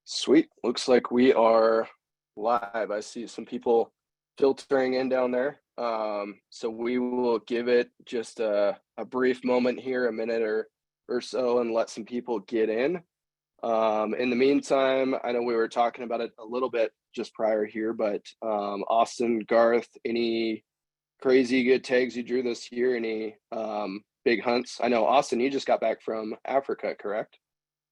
Sweet. Looks like we are live. I see some people filtering in down there. So we will give it just a brief moment here, a minute or so, and let some people get in. In the meantime, I know we were talking about it a little bit just prior here, but Austin, Garth, any crazy good tags you drew this year? Any big hunts? I know, Austin, you just got back from Africa, correct?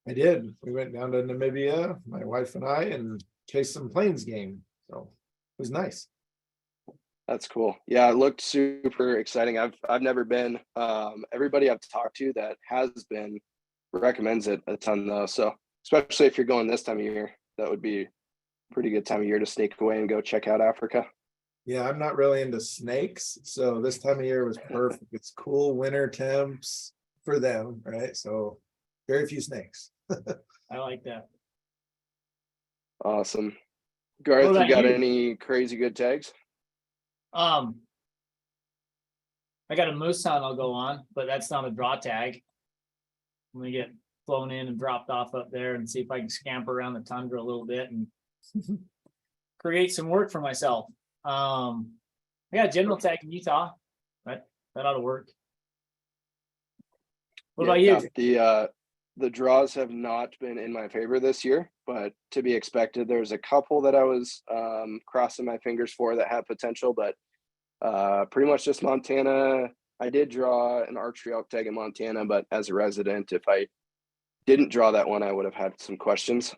I did. We went down to Namibia, my wife and I, and chased some plains game. So it was nice. That's cool. Yeah, it looked super exciting. I've never been. Everybody I've talked to that has been recommends it a ton though. So especially if you're going this time of year, that would be a pretty good time of year to sneak away and go check out Africa. Yeah, I'm not really into snakes, so this time of year was perfect. It's cool winter temps for them, right? So very few snakes. I like that. Awesome. Garth, What you about got you? any crazy good tags? I got a moose hunt I'll go on, but that's not a draw tag. I'm gonna get flown in and dropped off up there and see if I can scamper around the tundra a little bit and create some work for myself. I got a general tag in Utah, but that ought to work. What about you? The draws have not been in my favor this year, but to be expected. There's a couple that I was crossing my fingers for that have potential, but pretty much just Montana. I did draw an archery elk tag in Montana, but as a resident, if I didn't draw that one, I would have had some questions.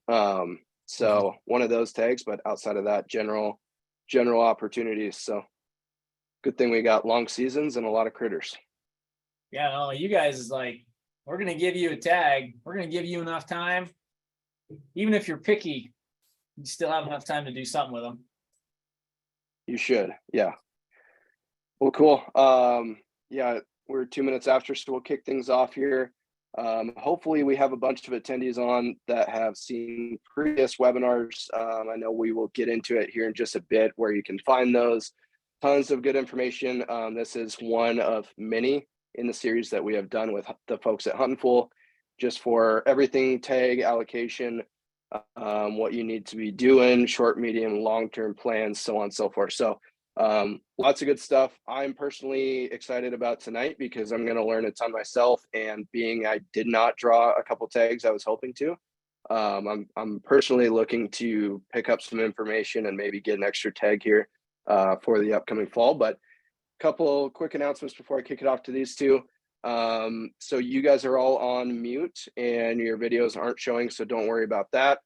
So one of those tags, but outside of that, general opportunities. So good thing we got long seasons and a lot of critters. Yeah, no, you guys is like, we're gonna give you a tag. We're gonna give you enough time. Even if you're picky, you still have enough time to do something with them. You should, yeah. Well, cool. Yeah, we're 2 minutes after, so we'll kick things off here. Hopefully we have a bunch of attendees on that have seen previous webinars. I know we will get into it here in just a bit where you can find those. Tons of good information. This is one of many in the series that we have done with the folks at Huntin, just for everything tag allocation, what you need to be doing, short, medium, long-term plans, so on and so forth. So lots of good stuff. I'm personally excited about tonight because I'm going to learn a ton myself, and being I did not draw a couple tags I was hoping to, I'm personally looking to pick up some information and maybe get an extra tag here for the upcoming fall. But a couple quick announcements before I kick it off to these two. So you guys are all on mute and your videos aren't showing, so don't worry about that.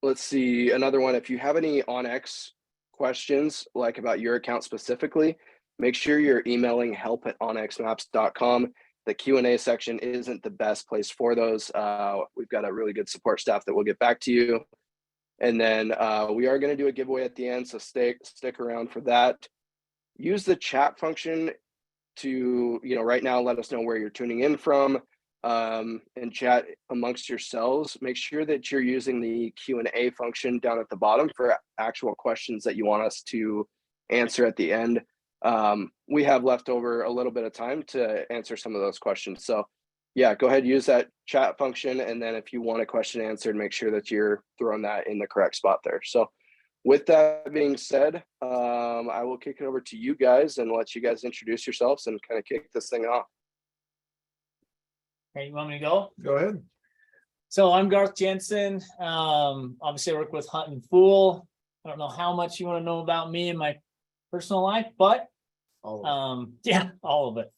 Let's see, another one. If you have any OnX questions, like about your account specifically, make sure you're emailing help@onxmaps.com. The Q&A section isn't the best place for those. We've got a really good support staff that will get back to you. And then we are going to do a giveaway at the end, so stick around for that. Use the chat function to, right now, let us know where you're tuning in from, and chat amongst yourselves. Make sure that you're using the Q&A function down at the bottom for actual questions that you want us to answer at the end. We have left over a little bit of time to answer some of those questions. So yeah, go ahead, use that chat function. And then if you want a question answered, make sure that you're throwing that in the correct spot there. So with that being said, I will kick it over to you guys and let you guys introduce yourselves and kind of kick this thing off. Hey, you want me to go? Go ahead. So I'm Garth Jensen. Obviously I work with Huntin. I don't know how much you want to know about me and my personal life, but yeah, all of it.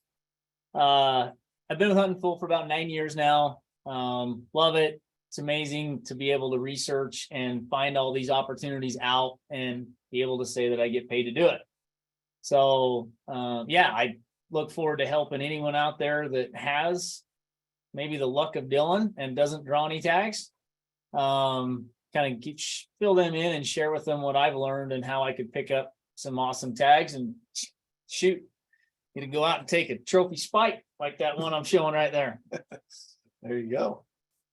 I've been with Huntin for about 9 years now. Love it. It's amazing to be able to research and find all these opportunities out and be able to say that I get paid to do it. So yeah, I look forward to helping anyone out there that has maybe the luck of Dylan and doesn't draw any tags. Kind of fill them in and share with them what I've learned and how I could pick up some awesome tags and shoot, get to go out and take a trophy spike like that one I'm showing right there. There you go.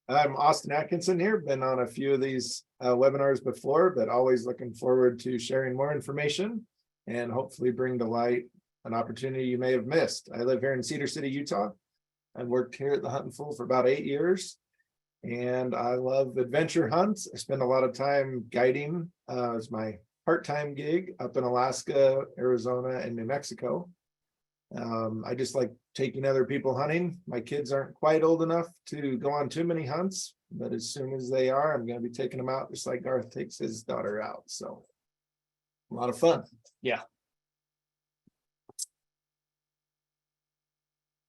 I'm Austin Atkinson here. Been on a few of these webinars before, but always looking forward to sharing more information and hopefully bring to light an opportunity you may have missed. I live here in Cedar City, Utah. I've worked here at the Huntin for about 8 years, and I love adventure hunts. I spend a lot of time guiding as my part-time gig up in Alaska, Arizona, and New Mexico. I just like taking other people hunting. My kids aren't quite old enough to go on too many hunts, but as soon as they are, I'm going to be taking them out just like Garth takes his daughter out. So a lot of fun. Yeah.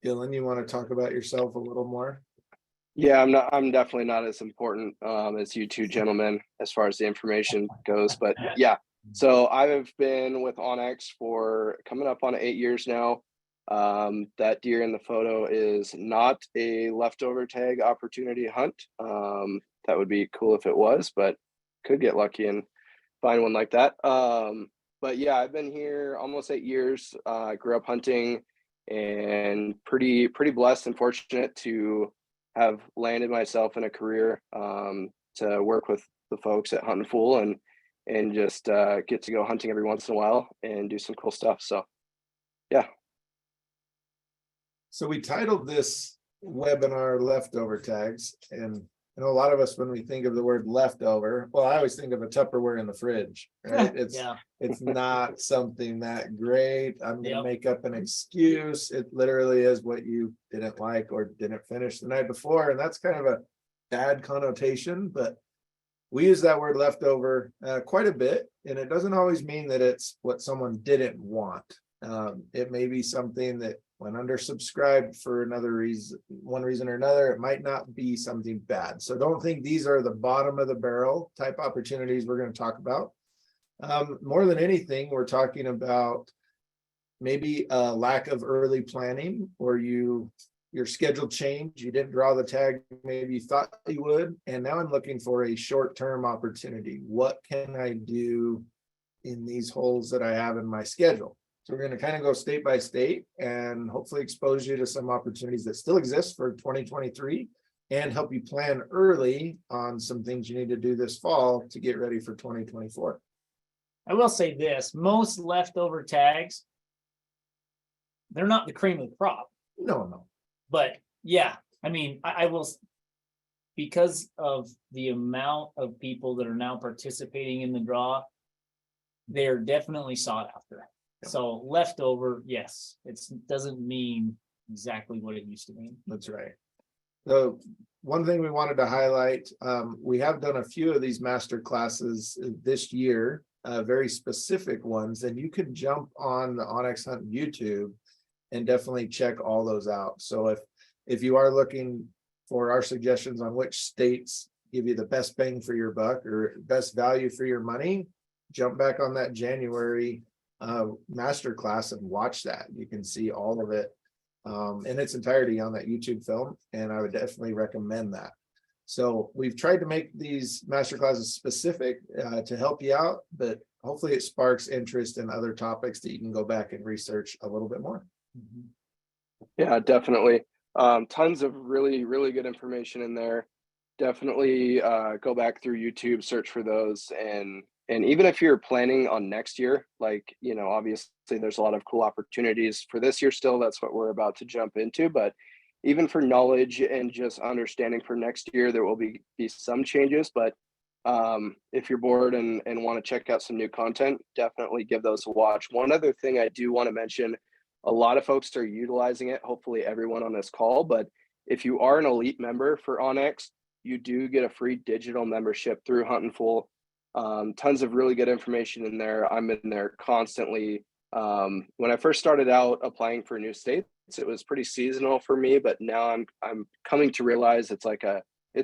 Dylan, you want to talk about yourself a little more? Yeah, I'm definitely not as important as you two gentlemen as far as the information goes, but yeah. So I've been with Onyx for coming up on 8 years now. That deer in the photo is not a leftover tag opportunity hunt. That would be cool if it was, but could get lucky and find one like that. But yeah, I've been here almost 8 years. Grew up hunting and pretty blessed and fortunate to have landed myself in a career to work with the folks at Huntin Fool and just get to go hunting every once in a while and do some cool stuff. So yeah. So we titled this webinar Leftover Tags, and I know a lot of us, when we think of the word leftover, well, I always think of a Tupperware in the fridge, right? It's not something that great. I'm gonna make up an excuse. It literally is what you didn't like or didn't finish the night before, and that's kind of a bad connotation, but we use that word leftover quite a bit, and it doesn't always mean that it's what someone didn't want. It may be something that when undersubscribed for another reason, one reason or another, it might not be something bad. So don't think these are the bottom of the barrel type opportunities we're going to talk about. More than anything, we're talking about maybe a lack of early planning, or your schedule changed, you didn't draw the tag maybe you thought you would, and now I'm looking for a short-term opportunity. What can I do in these holes that I have in my schedule? So we're going to kind of go state by state and hopefully expose you to some opportunities that still exist for 2023 and help you plan early on some things you need to do this fall to get ready for 2024. I will say this, most leftover tags, they're not the cream of the crop. No. But yeah, I mean, I will, because of the amount of people that are now participating in the draw, they're definitely sought after. So leftover, yes, it doesn't mean exactly what it used to mean. That's right. So one thing we wanted to highlight, we have done a few of these master classes this year, very specific ones, and you can jump on the Onyx Hunt YouTube and definitely check all those out. So if you are looking for our suggestions on which states give you the best bang for your buck or best value for your money, jump back on that January master class and watch that. You can see all of it in its entirety on that YouTube film, and I would definitely recommend that. So we've tried to make these master classes specific to help you out, but hopefully it sparks interest in other topics that you can go back and research a little bit more. Yeah, definitely. Tons of really good information in there. Definitely go back through YouTube, search for those, and even if you're planning on next year, like, you know, obviously there's a lot of cool opportunities for this year still. That's what we're about to jump into. But even for knowledge and just understanding for next year, there will be some changes. But if you're bored and want to check out some new content, definitely give those a watch. One other thing I do want to mention, a lot of folks are utilizing it, hopefully everyone on this call, but if you are an elite member for Onyx, you do get a free digital membership through Huntin Fool. Tons of really good information in there. I'm in there constantly. When I first started out applying for new states, it was pretty seasonal for me, but now I'm coming to realize it's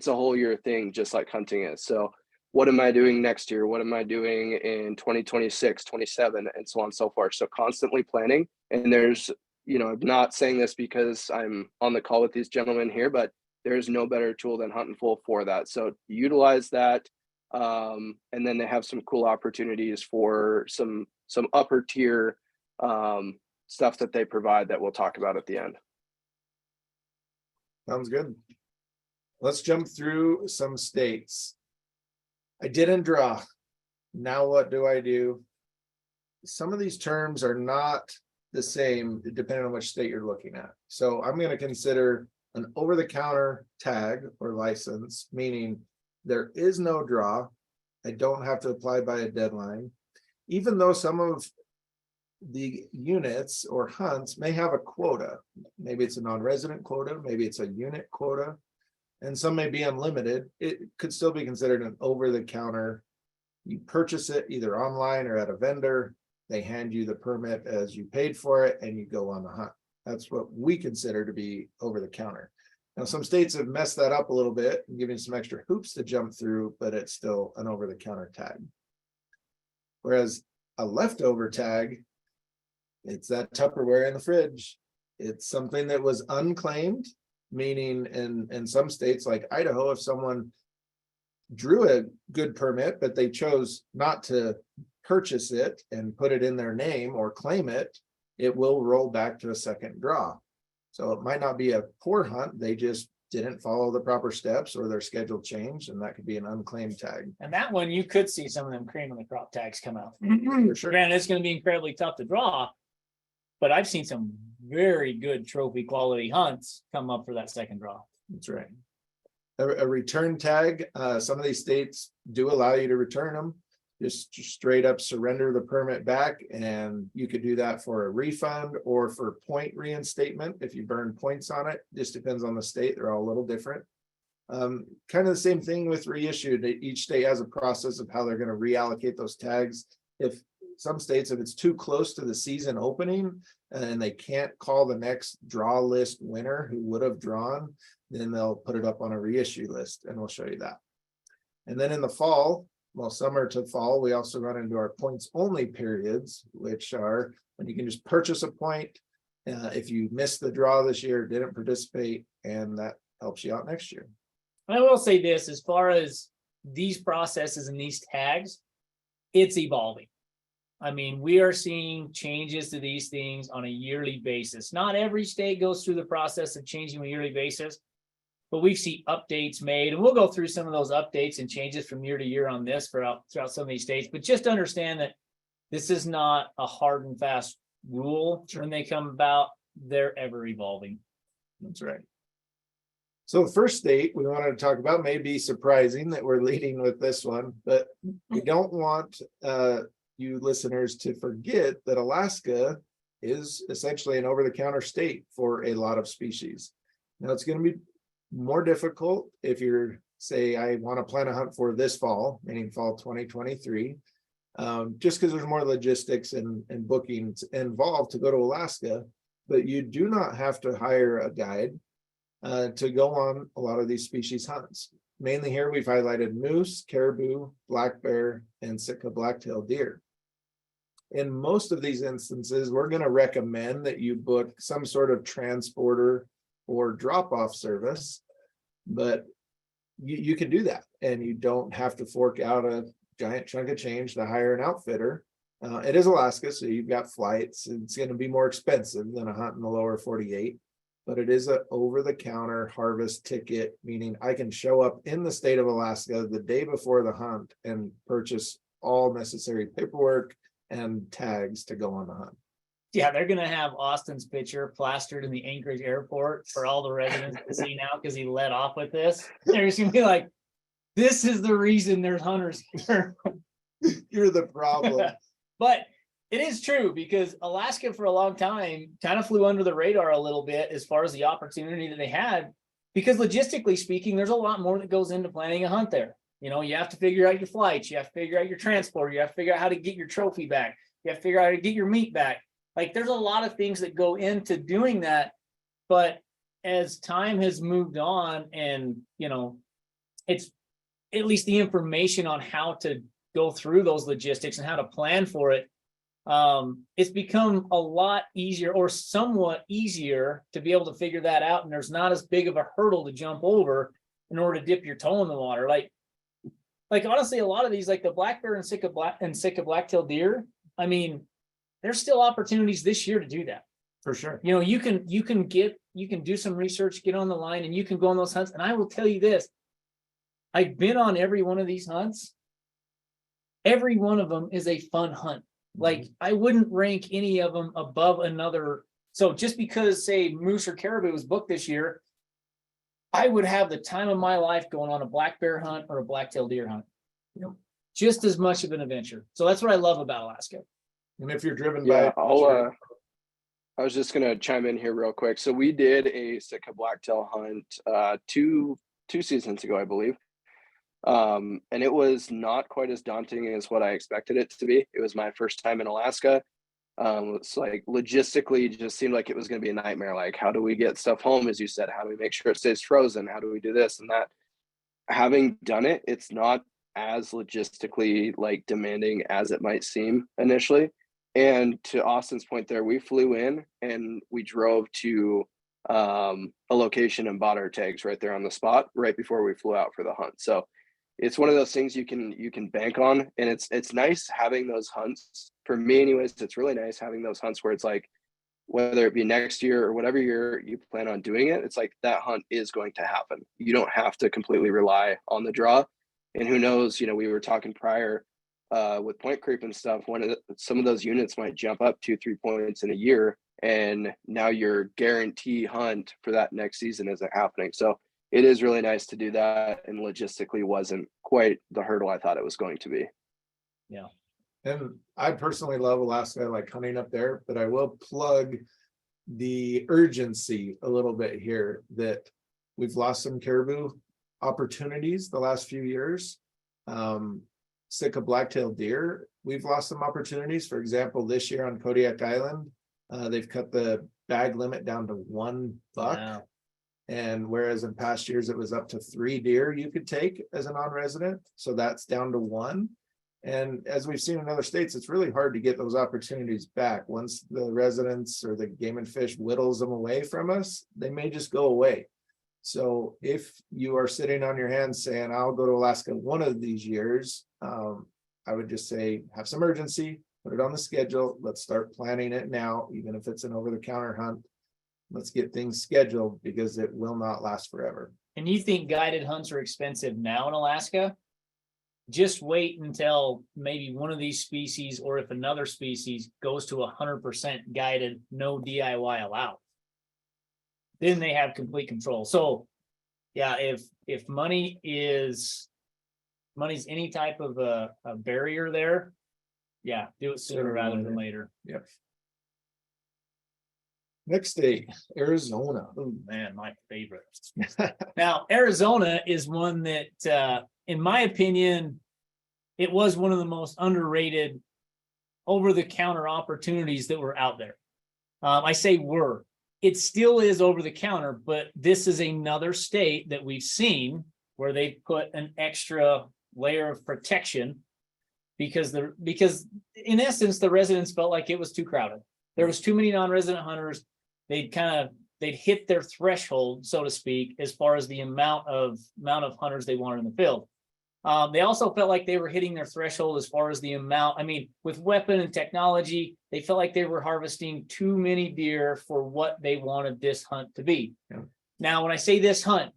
a whole year thing, just like hunting is. So what am I doing next year? What am I doing in 2026, 27, and so on and so forth. So constantly planning. And there's, you know, I'm not saying this because I'm on the call with these gentlemen here, but there's no better tool than Huntin Fool for that. So utilize that. And then they have some cool opportunities for some upper tier stuff that they provide that we'll talk about at the end. Sounds good. Let's jump through some states. I didn't draw. Now what do I do? Some of these terms are not the same depending on which state you're looking at. So I'm going to consider an over-the-counter tag or license, meaning there is no draw. I don't have to apply by a deadline, even though some of the units or hunts may have a quota. Maybe it's a non-resident quota, maybe it's a unit quota, and some may be unlimited. It could still be considered an over-the-counter. You purchase it either online or at a vendor. They hand you the permit as you paid for it, and you go on the hunt. That's what we consider to be over-the-counter. Now, some states have messed that up a little bit and giving some extra hoops to jump through, but it's still an over-the-counter tag. Whereas a leftover tag, it's that Tupperware in the fridge. It's something that was unclaimed, meaning in some states like Idaho, if someone drew a good permit, but they chose not to purchase it and put it in their name or claim it, it will roll back to a second draw. So it might not be a poor hunt, they just didn't follow the proper steps or their schedule changed, and that could be an unclaimed tag. And that one, you could see some of them cream of the crop tags come out. For sure. Granted, it's going to be incredibly tough to draw, but I've seen some very good trophy quality hunts come up for that second draw. That's right. A return tag, some of these states do allow you to return them. Just straight up surrender the permit back, and you could do that for a refund or for point reinstatement if you burn points on it. Just depends on the state. They're all a little different. Kind of the same thing with reissued. Each state has a process of how they're going to reallocate those tags. If some states, if it's too close to the season opening and they can't call the next draw list winner who would have drawn, then they'll put it up on a reissue list, and we'll show you that. And then in the fall, well, summer to fall, we also run into our points only periods, which are when you can just purchase a point. If you missed the draw this year, didn't participate, and that helps you out next year. I will say this, as far as these processes and these tags, it's evolving. I mean, we are seeing changes to these things on a yearly basis. Not every state goes through the process of changing on a yearly basis, but we see updates made, and we'll go through some of those updates and changes from year to year on this throughout some of these states. But just understand that this is not a hard and fast rule. When they come about, they're ever evolving. That's right. So the first state we wanted to talk about, may be surprising that we're leading with this one, but we don't want you listeners to forget that Alaska is essentially an over-the-counter state for a lot of species. Now, it's going to be more difficult if you're, say, I want to plan a hunt for this fall, meaning fall 2023, just because there's more logistics and bookings involved to go to Alaska. But you do not have to hire a guide to go on a lot of these species hunts. Mainly here we've highlighted moose, caribou, black bear, and Sitka black-tailed deer. In most of these instances, we're going to recommend that you book some sort of transporter or drop-off service, but you can do that, and you don't have to fork out a giant chunk of change to hire an outfitter. It is Alaska, so you've got flights. It's going to be more expensive than a hunt in the lower 48, but it is an over-the-counter harvest ticket, meaning I can show up in the state of Alaska the day before the hunt and purchase all necessary paperwork and tags to go on the hunt. Yeah, they're gonna have Austin's picture plastered in the Anchorage airport for all the residents to see now because he let off with this. They're just gonna be like, this is the reason there's hunters here. You're the problem. But it is true, because Alaska for a long time kind of flew under the radar a little bit as far as the opportunity that they had, because logistically speaking, there's a lot more that goes into planning a hunt there. You know, you have to figure out your flights, you have to figure out your transport, you have to figure out how to get your trophy back, you have to figure out how to get your meat back. Like, there's a lot of things that go into doing that. But as time has moved on, and, you know, it's at least the information on how to go through those logistics and how to plan for it, it's become a lot easier, or somewhat easier, to be able to figure that out. And there's not as big of a hurdle to jump over in order to dip your toe in the water. Like honestly, a lot of these, like the black bear and Sitka black-tailed deer, I mean, there's still opportunities this year to do that. For sure. You know, you can do some research, get on the line, and you can go on those hunts. And I will tell you this, I've been on every one of these hunts. Every one of them is a fun hunt. Like, I wouldn't rank any of them above another. So just because, say, moose or caribou was booked this year, I would have the time of my life going on a black bear hunt or a black-tailed deer hunt. Just as much of an adventure. So that's what I love about Alaska. And if you're driven Yeah, by, I was just gonna chime in here real quick. So we did a Sitka blacktail hunt two seasons ago, I believe. And it was not quite as daunting as what I expected it to be. It was my first time in Alaska. It's like logistically just seemed like it was going to be a nightmare. Like, how do we get stuff home? As you said, how do we make sure it stays frozen? How do we do this and that? Having done it, it's not as logistically like demanding as it might seem initially. And to Austin's point there, we flew in and we drove to a location and bought our tags right there on the spot right before we flew out for the hunt. So it's one of those things you can bank on, and it's nice having those hunts. For me anyways, it's really nice having those hunts where it's like, whether it be next year or whatever year you plan on doing it, it's like that hunt is going to happen. You don't have to completely rely on the draw. And who knows, we were talking prior with point creep and stuff, some of those units might jump up 2-3 points in a year, and now your guarantee hunt for that next season isn't happening. So it is really nice to do that, and logistically wasn't quite the hurdle I thought it was going to be. Yeah. and I personally love Alaska, I like hunting up there, but I will plug the urgency a little bit here that we've lost some caribou opportunities the last few years. Sitka black-tailed deer, we've lost some opportunities. For example, this year on Kodiak Island, they've cut the bag limit down to 1 buck. Wow. And whereas in past years it was up to 3 deer you could take as a non-resident, so that's down to 1. And as we've seen in other states, it's really hard to get those opportunities back. Once the residents or the Game and Fish whittles them away from us, they may just go away. So if you are sitting on your hands saying, I'll go to Alaska one of these years, I would just say, have some urgency, put it on the schedule. Let's start planning it now, even if it's an over-the-counter hunt. Let's get things scheduled because it will not last forever. And you think guided hunts are expensive now in Alaska? Just wait until maybe one of these species, or if another species goes to 100% guided, no DIY allowed, then they have complete control. So yeah, if money's any type of a barrier there, yeah, do it sooner rather than later. Yep. Next state, Arizona. Oh man, my favorite. Now, Arizona is one that, in my opinion, it was one of the most underrated over-the-counter opportunities that were out there. I say were. It still is over-the-counter, but this is another state that we've seen where they put an extra layer of protection because in essence, the residents felt like it was too crowded. There was too many non-resident hunters. They'd hit their threshold, so to speak, as far as the amount of hunters they wanted in the field. They also felt like they were hitting their threshold as far as the amount. I mean, with weapon and technology, they felt like they were harvesting too many deer for what they wanted this hunt to be. Yeah. Now, when I say this hunt,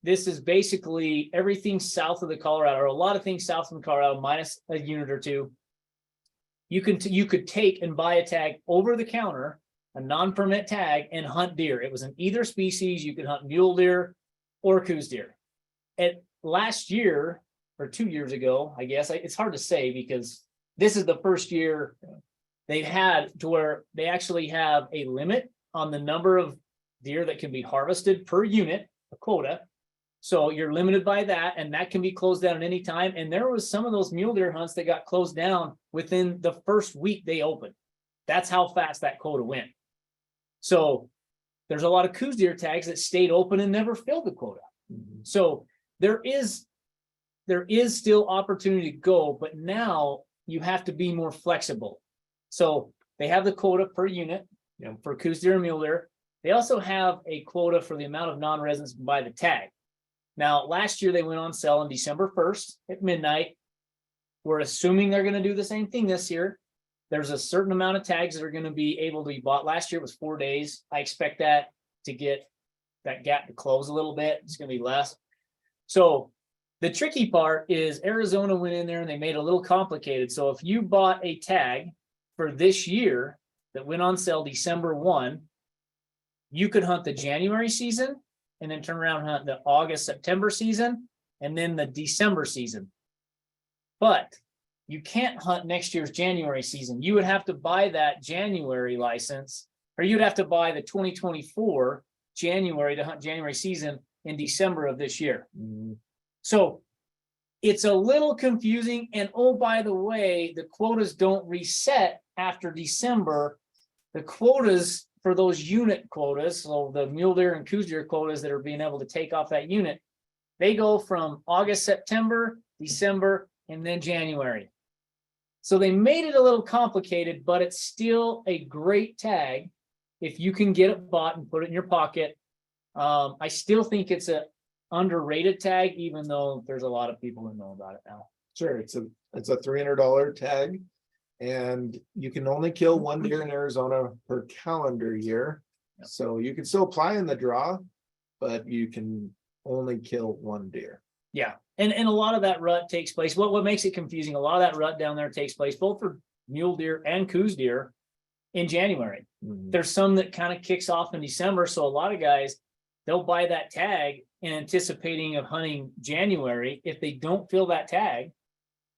this is basically everything south of the Colorado, or a lot of things south of the Colorado, minus a unit or two. You could take and buy a tag over the counter, a non-permit tag, and hunt deer. It was in either species. You could hunt mule deer or Coues deer. Last year or 2 years ago, I guess, it's hard to say because this is the first year they've had to where they actually have a limit on the number of deer that can be harvested per unit, a quota. So you're limited by that, and that can be closed down at any time. And there was some of those mule deer hunts that got closed down within the first week they opened. That's how fast that quota went. So there's a lot of Coues deer tags that stayed open and never filled the quota. Mm-hmm. So there is still opportunity to go, but now you have to be more flexible. So they have the quota per unit, for Coues deer and mule deer. They also have a quota for the amount of non-residents by the tag. Now, last year they went on sale on December 1st at midnight. We're assuming they're going to do the same thing this year. There's a certain amount of tags that are going to be able to be bought. Last year it was 4 days. I expect that to get that gap to close a little bit. It's going to be less. So the tricky part is Arizona went in there and they made it a little complicated. So if you bought a tag for this year that went on sale December 1, you could hunt the January season and then turn around and hunt the August, September season, and then the December season. But you can't hunt next year's January season. You would have to buy that January license, or you'd have to buy the 2024 January to hunt January season in December of this year. So it's a little confusing. And oh, by the way, the quotas don't reset after December. The quotas for those unit quotas, so the mule deer and coos deer quotas that are being able to take off that unit, they go from August, September, December, and then January. So they made it a little complicated, but it's still a great tag if you can get it bought and put it in your pocket. I still think it's a underrated tag, even though there's a lot of people who know about it now. Sure, it's a $300 tag, and you can only kill one deer in Arizona per calendar year. Yep. So you can still apply in the draw, but you can only kill one deer. Yeah, and a lot of that rut takes place. What makes it confusing? A lot of that rut down there takes place both for mule deer and coos deer in January. There's some that kind of kicks off in December, so a lot of guys, they'll buy that tag in anticipating of hunting January. If they don't fill that tag,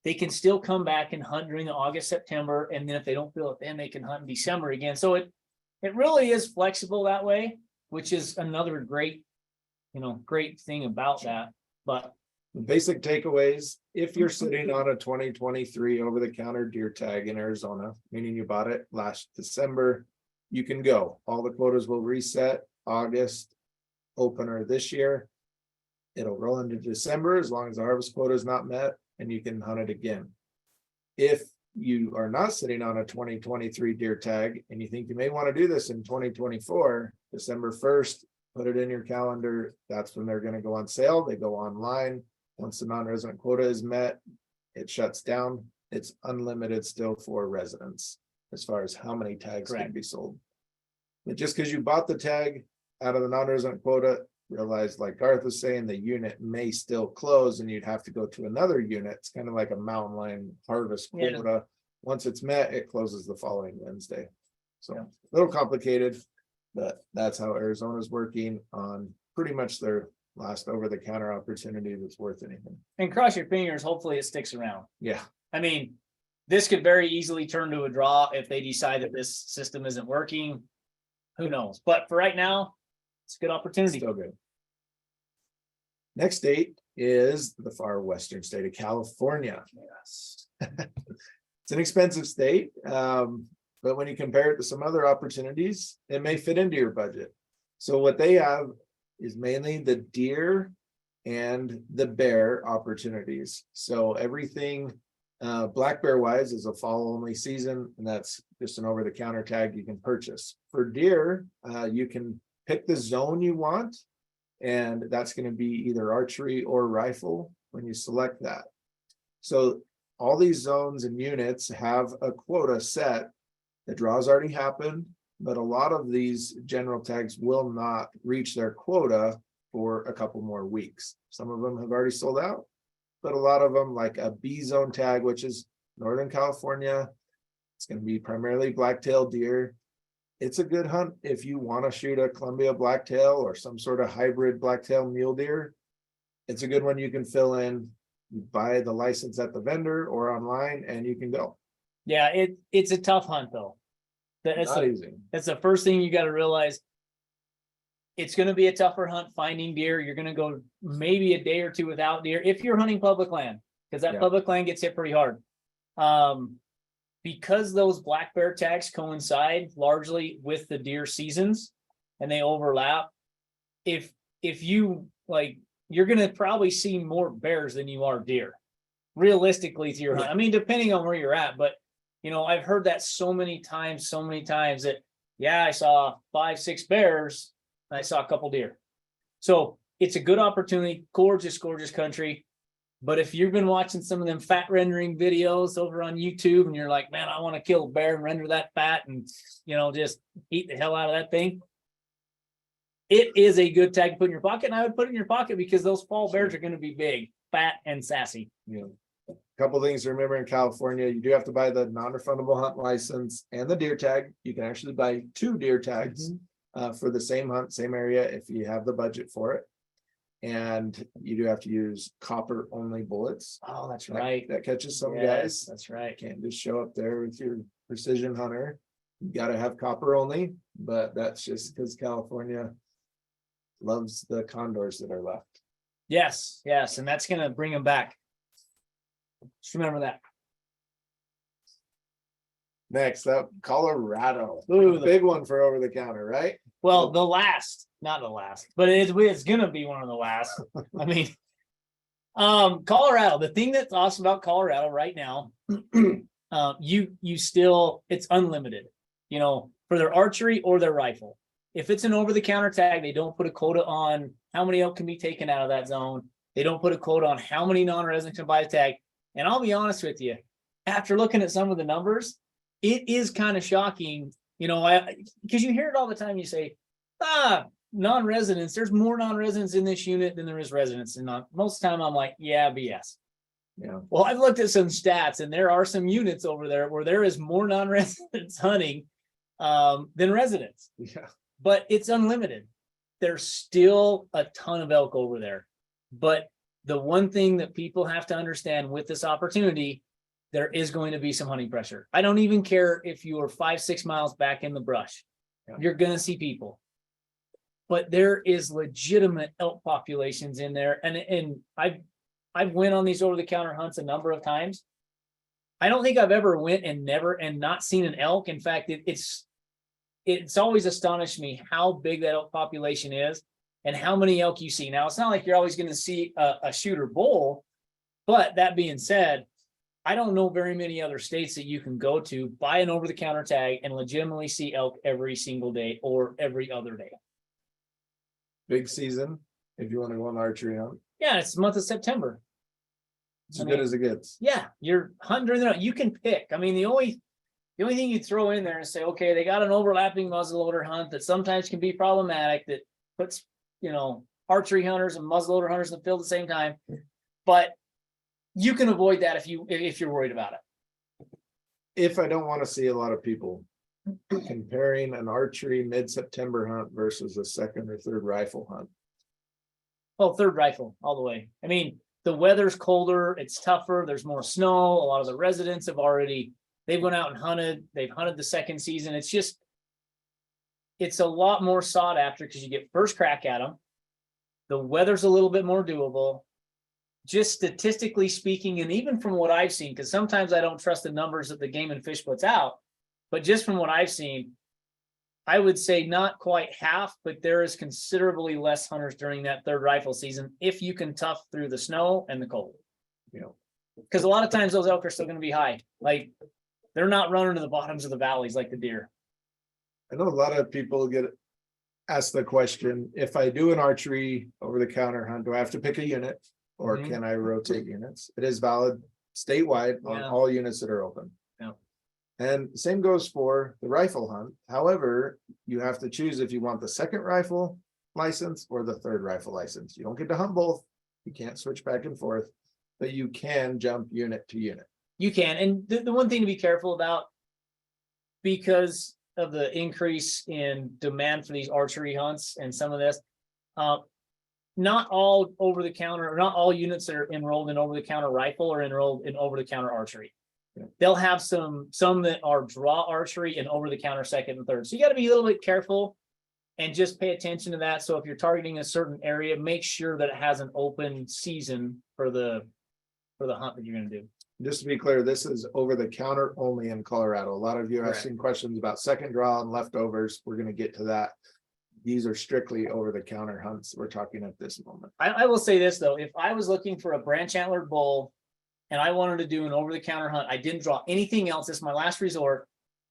they can still come back and hunt during the August, September, and then if they don't fill it, then they can hunt in December again. So it really is flexible that way, which is another great thing about that. But the basic takeaways: if you're sitting on a 2023 over-the-counter deer tag in Arizona, meaning you bought it last December, you can go. All the quotas will reset August opener this year. It'll roll into December as long as the harvest quota is not met, and you can hunt it again. If you are not sitting on a 2023 deer tag and you think you may want to do this in 2024, December 1st, put it in your calendar. That's when they're going to go on sale. They go online. Once the non-resident quota is met, it shuts down. It's unlimited still for residents as far as how many tags can be sold. But just because you bought the tag out of the non-resident quota, realize, like Garth was saying, the unit may still close and you'd have to go to another unit. It's kind of like a mountain lion harvest quota. Yeah. Once it's met, it closes the following Wednesday. So a little complicated, but that's how Arizona's working on pretty much their last over-the-counter opportunity that's worth anything. And cross your fingers, hopefully it sticks around. Yeah. I mean, this could very easily turn to a draw if they decide that this system isn't working. Who knows? But for right now, it's a good opportunity. Still good. Next state is the far western state of California. Yes. It's an expensive state, but when you compare it to some other opportunities, it may fit into your budget. So what they have is mainly the deer and the bear opportunities. So everything black bear wise is a fall only season, and that's just an over-the-counter tag you can purchase. For deer, you can pick the zone you want, and that's going to be either archery or rifle when you select that. So all these zones and units have a quota set. The draw's already happened, but a lot of these general tags will not reach their quota for a couple more weeks. Some of them have already sold out, but a lot of them, like a B zone tag, which is Northern California, it's going to be primarily blacktail deer. It's a good hunt if you want to shoot a Columbia blacktail or some sort of hybrid blacktail mule deer. It's a good one you can fill in. You buy the license at the vendor or online and you can go. Yeah, it's a tough hunt though. Not easy. That's the first thing you got to realize. It's going to be a tougher hunt finding deer. You're going to go maybe a day or two without deer if you're hunting public land, because that public land gets hit pretty hard. Because those black bear tags coincide largely with the deer seasons and they overlap. If you like, you're going to probably see more bears than you are deer, realistically, through your hunt. I mean, depending on where you're at, but you know, I've heard that so many times that, yeah, I saw 5-6 bears and I saw a couple deer. So it's a good opportunity, gorgeous country. But if you've been watching some of them fat rendering videos over on YouTube and you're like, man, I want to kill a bear and render that fat and, you know, just eat the hell out of that thing. It is a good tag to put in your pocket. And I would put it in your pocket because those fall bears are going to be big, fat, and sassy. Yeah. A couple things to remember in California: you do have to buy the non-refundable hunt license and the deer tag. You can actually buy 2 deer tags. for the same hunt, same area, if you have the budget for it. And you do have to use copper only bullets. Oh, that's That- right. That catches some Yes, guys. that's right. Can't just show up there with your precision hunter. You gotta have copper only, but that's just because California loves the condors that are left. Yes, yes, and that's gonna bring them back. Just remember that. Next up, Colorado. Ooh, Big one for over the counter, right? Well, the last, not the last, but it's gonna be one of the last. I mean, Colorado, the thing that's awesome about Colorado right now, you still, it's unlimited, you know, for their archery or their rifle. If it's an over-the-counter tag, they don't put a quota on how many elk can be taken out of that zone. They don't put a quota on how many non-residents can buy a tag. And I'll be honest with you, after looking at some of the numbers, it is kind of shocking, you know, because you hear it all the time. You say, non-residents, there's more non-residents in this unit than there is residents. And most of the time I'm like, yeah, BS. Yeah. Well, I've looked at some stats and there are some units over there where there is more non-residents hunting than residents, Yeah. but it's unlimited. There's still a ton of elk over there. But the one thing that people have to understand with this opportunity, there is going to be some hunting pressure. I don't even care if you are 5-6 miles back in the brush. Yeah. You're going to see people. But there is legitimate elk populations in there. And I've went on these over-the-counter hunts a number of times. I don't think I've ever went and not seen an elk. In fact, it's always astonished me how big that elk population is and how many elk you see. Now, it's not like you're always going to see a shooter bull, but that being said, I don't know very many other states that you can go to, buy an over-the-counter tag, and legitimately see elk every single day or every other day. Big season if you want to go on archery hunt. Yeah, it's the month of September. It's as good as it gets. Yeah, you're hunting. You can pick. I mean, the only thing you throw in there and say, okay, they got an overlapping muzzleloader hunt that sometimes can be problematic, that puts, you know, archery hunters and muzzleloader hunters in the field at the same time. But you can avoid that if you're worried about it. If I don't want to see a lot of people comparing an archery mid-September hunt versus a second or third rifle hunt. Oh, third rifle all the way. I mean, the weather's colder, it's tougher, there's more snow. A lot of the residents they've went out and hunted. They've hunted the second season. It's a lot more sought after because you get first crack at them. The weather's a little bit more doable. Just statistically speaking, and even from what I've seen, because sometimes I don't trust the numbers that the Game and Fish puts out, but just from what I've seen, I would say not quite half, but there is considerably less hunters during that third rifle season if you can tough through the snow and the cold. You know, Because a lot of times those elk are still going to be high. Like, they're not running to the bottoms of the valleys like the deer. I know a lot of people get asked the question, if I do an archery over-the-counter hunt, do I have to pick a unit or Mhm. can I rotate units? It is valid statewide on Yeah. all units that are open. Yeah. And same goes for the rifle hunt. However, you have to choose if you want the second rifle license or the third rifle license. You don't get to hunt both. You can't switch back and forth, but you can jump unit to unit. You can. And the one thing to be careful about, because of the increase in demand for these archery hunts and some of this, not all over-the-counter, or not all units that are enrolled in over-the-counter rifle are enrolled in over-the-counter archery. Yeah. They'll have some that are draw archery and over-the-counter second and third. So you got to be a little bit careful and just pay attention to that. So if you're targeting a certain area, make sure that it has an open season for the hunt that you're going to do. Just to be clear, this is over the counter only in Colorado. A lot of you are Correct. asking questions about second draw and leftovers. We're going to get to that. These are strictly over the counter hunts we're talking at this moment. I will say this though, if I was looking for a branch antlered bull and I wanted to do an over the counter hunt, I didn't draw anything else. This is my last resort.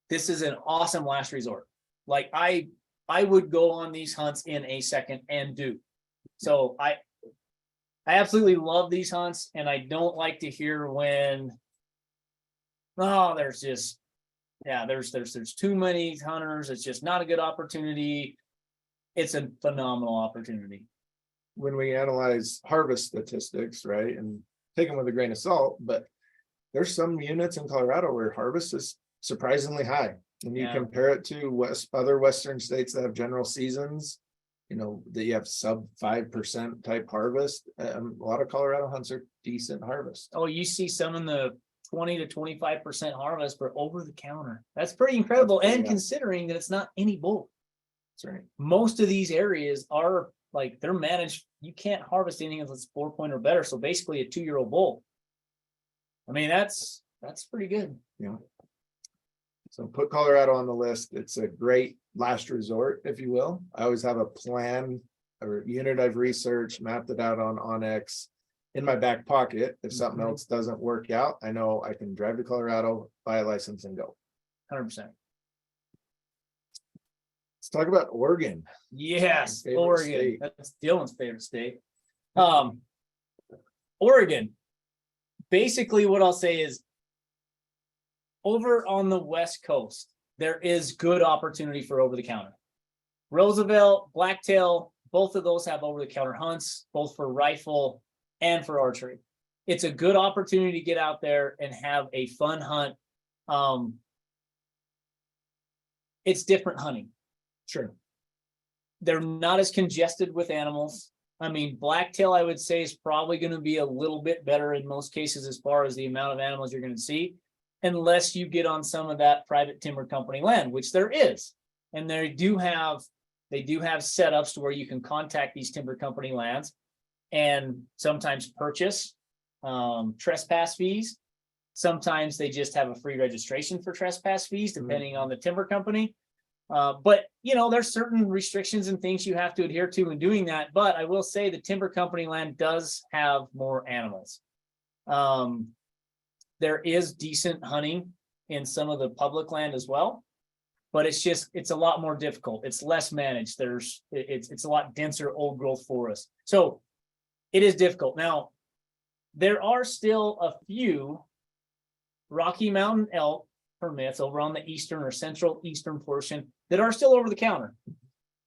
This is an awesome last resort. Like I would go on these hunts in a second and do. So I absolutely love these hunts, and I don't like to hear when, there's too many hunters. It's just not a good opportunity. It's a phenomenal opportunity. When we analyze harvest statistics, right, and take them with a grain of salt, but there's some units in Colorado where harvest is surprisingly high. And you Yeah. compare it to other Western states that have general seasons, that you have sub 5% type harvest. A lot of Colorado hunts are decent harvest. Oh, you see some in the 20 to 25% harvest for over the counter. That's pretty incredible. That's pretty And good. considering that it's not any bull. That's right. Most of these areas are like they're managed. You can't harvest anything unless it's 4 point or better. So basically a 2-year-old bull. I mean, that's pretty good. Yeah. So put Colorado on the list. It's a great last resort, if you will. I always have a plan or unit I've researched, mapped it out on Onyx in my back pocket. If something Mhm. else doesn't work out, I know I can drive to Colorado, buy a license and go. 100%. Let's talk about Oregon. Yes, Favorite Oregon. state. That's Dylan's favorite state. Oregon. Basically, what I'll say is over on the West Coast, there is good opportunity for over the counter. Roosevelt, Blacktail, both of those have over the counter hunts, both for rifle and for archery. It's a good opportunity to get out there and have a fun hunt. It's different hunting. Sure. They're not as congested with animals. I mean, blacktail, I would say, is probably going to be a little bit better in most cases as far as the amount of animals you're going to see, unless you get on some of that private timber company land, which there is. And they do have setups to where you can contact these timber company lands and sometimes purchase trespass fees. Sometimes they just have a free registration for trespass fees, depending on the timber company. But there's certain restrictions and things you have to adhere to in doing that. But I will say the timber company land does have more animals. There is decent hunting in some of the public land as well, but it's a lot more difficult. It's less managed. It's a lot denser old growth forest. So it is difficult. Now, there are still a few Rocky Mountain elk permits over on the eastern or central eastern portion that are still over the counter.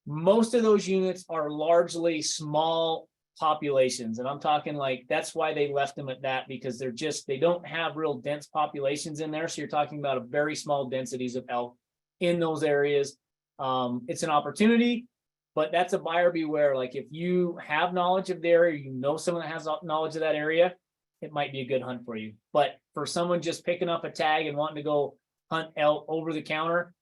Most of those units are largely small populations, and I'm talking like that's why they left them at that, because they don't have real dense populations in there. So you're talking about a very small densities of elk in those areas. It's an opportunity, but that's a buyer beware. Like if you have knowledge of the area, someone that has knowledge of that area, it might be a good hunt for you. But for someone just picking up a tag and wanting to go hunt elk over the counter,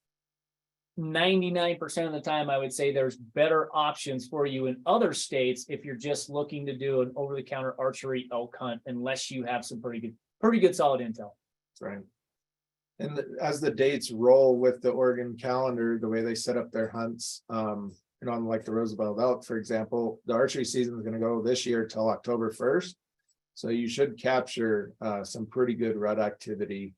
99% of the time, I would say there's better options for you in other states if you're just looking to do an over the counter archery elk hunt, unless you have some pretty good solid intel. That's right. And as the dates roll with the Oregon calendar, the way they set up their hunts, like the Roosevelt elk, for example, the archery season is going to go this year till October 1st. So you should capture some pretty good rut activity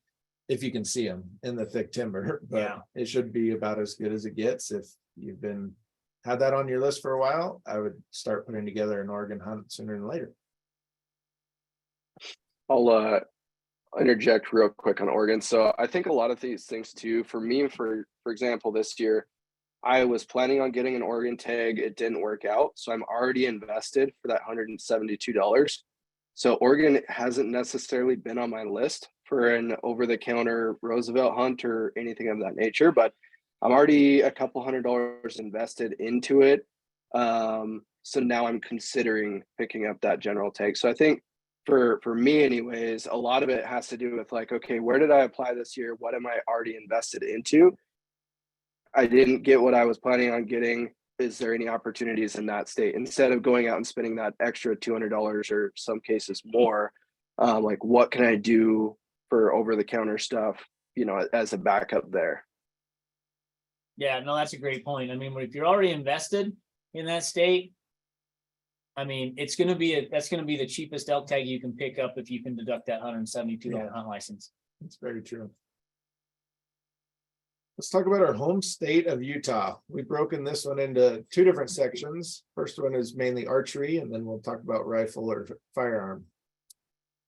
if you can see them in the thick timber, but Yeah. It should be about as good as it gets. If you've had that on your list for a while, I would start putting together an Oregon hunt sooner than later. I'll interject real quick on Oregon. So I think a lot of these things too, for me, for example, this year, I was planning on getting an Oregon tag. It didn't work out. So I'm already invested for that $172. So Oregon hasn't necessarily been on my list for an over-the-counter Roosevelt hunt or anything of that nature, but I'm already a couple $100 invested into it. So now I'm considering picking up that general tag. So I think for me anyways, a lot of it has to do with like, okay, where did I apply this year? What am I already invested into? I didn't get what I was planning on getting. Is there any opportunities in that state instead of going out and spending that extra $200 or some cases more? Like what can I do for over the counter stuff, as a backup there? Yeah, no, that's a great point. I mean, if you're already invested in that state, I mean, that's going to be the cheapest elk tag you can pick up if you can deduct that $172 hunt license. That's very true. Let's talk about our home state of Utah. We've broken this one into two different sections. First one is mainly archery, and then we'll talk about rifle or firearm.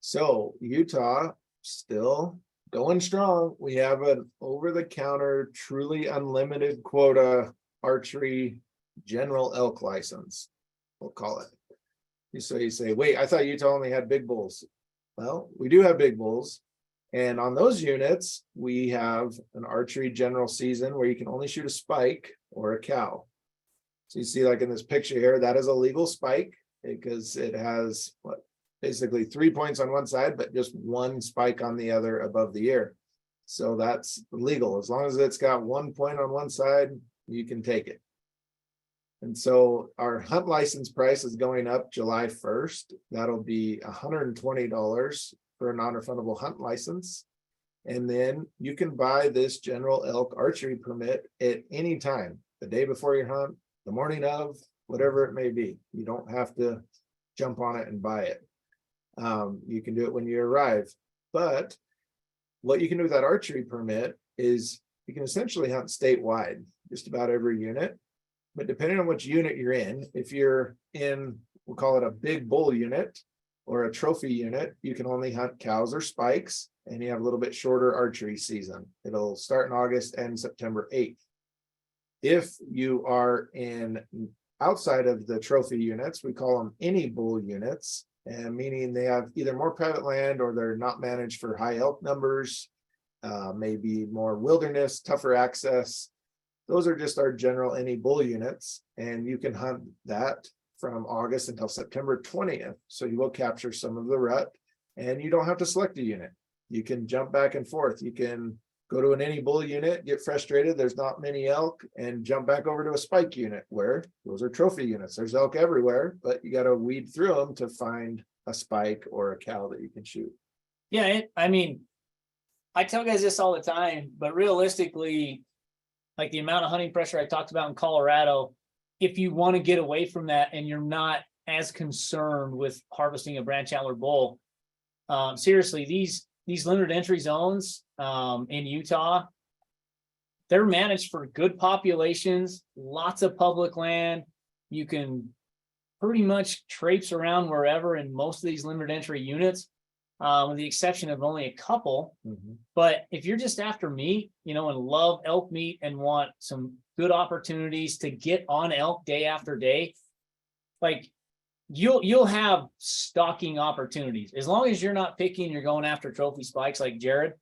So Utah still going strong. We have an over-the-counter, truly unlimited quota archery general elk license, we'll call it. So you say, wait, I thought Utah only had big bulls. Well, we do have big bulls. And on those units, we have an archery general season where you can only shoot a spike or a cow. So you see, like in this picture here, that is a legal spike because it has basically 3 points on one side, but just one spike on the other above the ear. So that's legal. As long as it's got 1 point on one side, you can take it. And so our hunt license price is going up July 1st. That'll be $120 for a non-refundable hunt license. And then you can buy this general elk archery permit at any time, the day before your hunt, the morning of, whatever it may be. You don't have to jump on it and buy it. You can do it when you arrive. But what you can do with that archery permit is you can essentially hunt statewide, just about every unit. But depending on which unit you're in, if you're in, we'll call it a big bull unit or a trophy unit, you can only hunt cows or spikes, and you have a little bit shorter archery season. It'll start in August and September 8th. If you are in outside of the trophy units, we call them any bull units, and meaning they have either more private land or they're not managed for high elk numbers, maybe more wilderness, tougher access. Those are just our general any bull units, and you can hunt that from August until September 20th. So you will capture some of the rut, and you don't have to select a unit. You can jump back and forth. You can go to an any bull unit, get frustrated, there's not many elk, and jump back over to a spike unit where those are trophy units. There's elk everywhere, but you got to weed through them to find a spike or a cow that you can shoot. Yeah, I mean, I tell guys this all the time, but realistically, like the amount of hunting pressure I talked about in Colorado, if you want to get away from that and you're not as concerned with harvesting a branch antler bull, seriously, these limited entry zones in Utah, they're managed for good populations, lots of public land. You can pretty much traipse around wherever in most of these limited entry units, with the exception of only a couple. Mm-hmm. But if you're just after meat, and love elk meat and want some good opportunities to get on elk day after day, like you'll have stalking opportunities. As long as you're not picking, you're going after trophy spikes like Jared,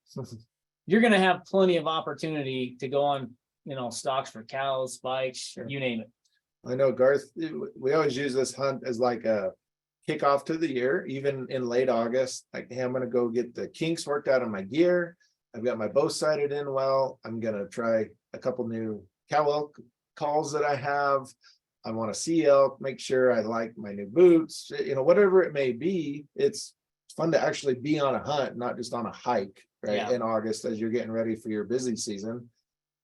you're going to have plenty of opportunity to go on, stalks for cows, spikes, Sure. You name it. I know, Garth, we always use this hunt as like a kickoff to the year, even in late August. Like, hey, I'm going to go get the kinks worked out on my gear. I've got my bow sighted in well. I'm going to try a couple new cow elk calls that I have. I want to see elk, make sure I like my new boots, whatever it may be. It's fun to actually be on a hunt, not just on a hike, right? Yeah. In August, as you're getting ready for your busy season.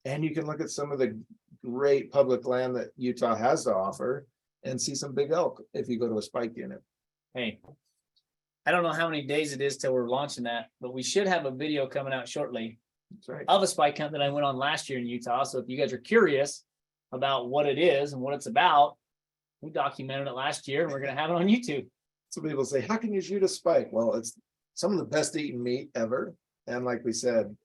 And you can look at some of the great public land that Utah has to offer and see some big elk if you go to a spike unit. Hey, I don't know how many days it is till we're launching that, but we should have a video coming out shortly That's right. of a spike hunt that I went on last year in Utah. So if you guys are curious about what it is and what it's about, we documented it last year and we're going to have it on YouTube. Some people say, how can you shoot a spike? Well, it's some of the best eaten meat ever. And like we said,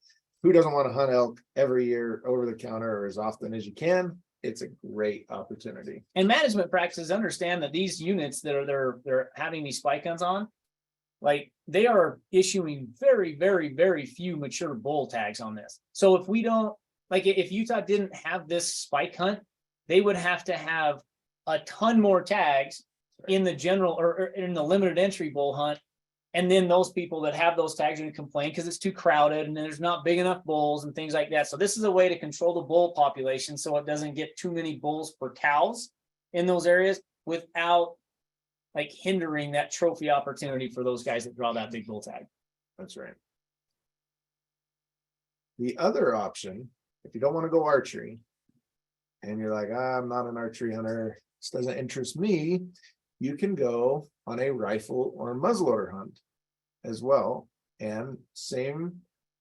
who doesn't want to hunt elk every year over the counter or as often as you can? It's a great opportunity. And management practices understand that these units that they're having these spike hunts on, like they are issuing very, very, very few mature bull tags on this. So if we don't, like if Utah didn't have this spike hunt, they would have to have a ton more tags in the general or in the limited entry bull hunt. And then those people that have those tags are going to complain because it's too crowded and there's not big enough bulls and things like that. So this is a way to control the bull population so it doesn't get too many bulls per cows in those areas without like hindering that trophy opportunity for those guys that draw that big bull tag. That's right. The other option, if you don't want to go archery and you're like, I'm not an archery hunter, this doesn't interest me, you can go on a rifle or muzzleloader hunt as well. And same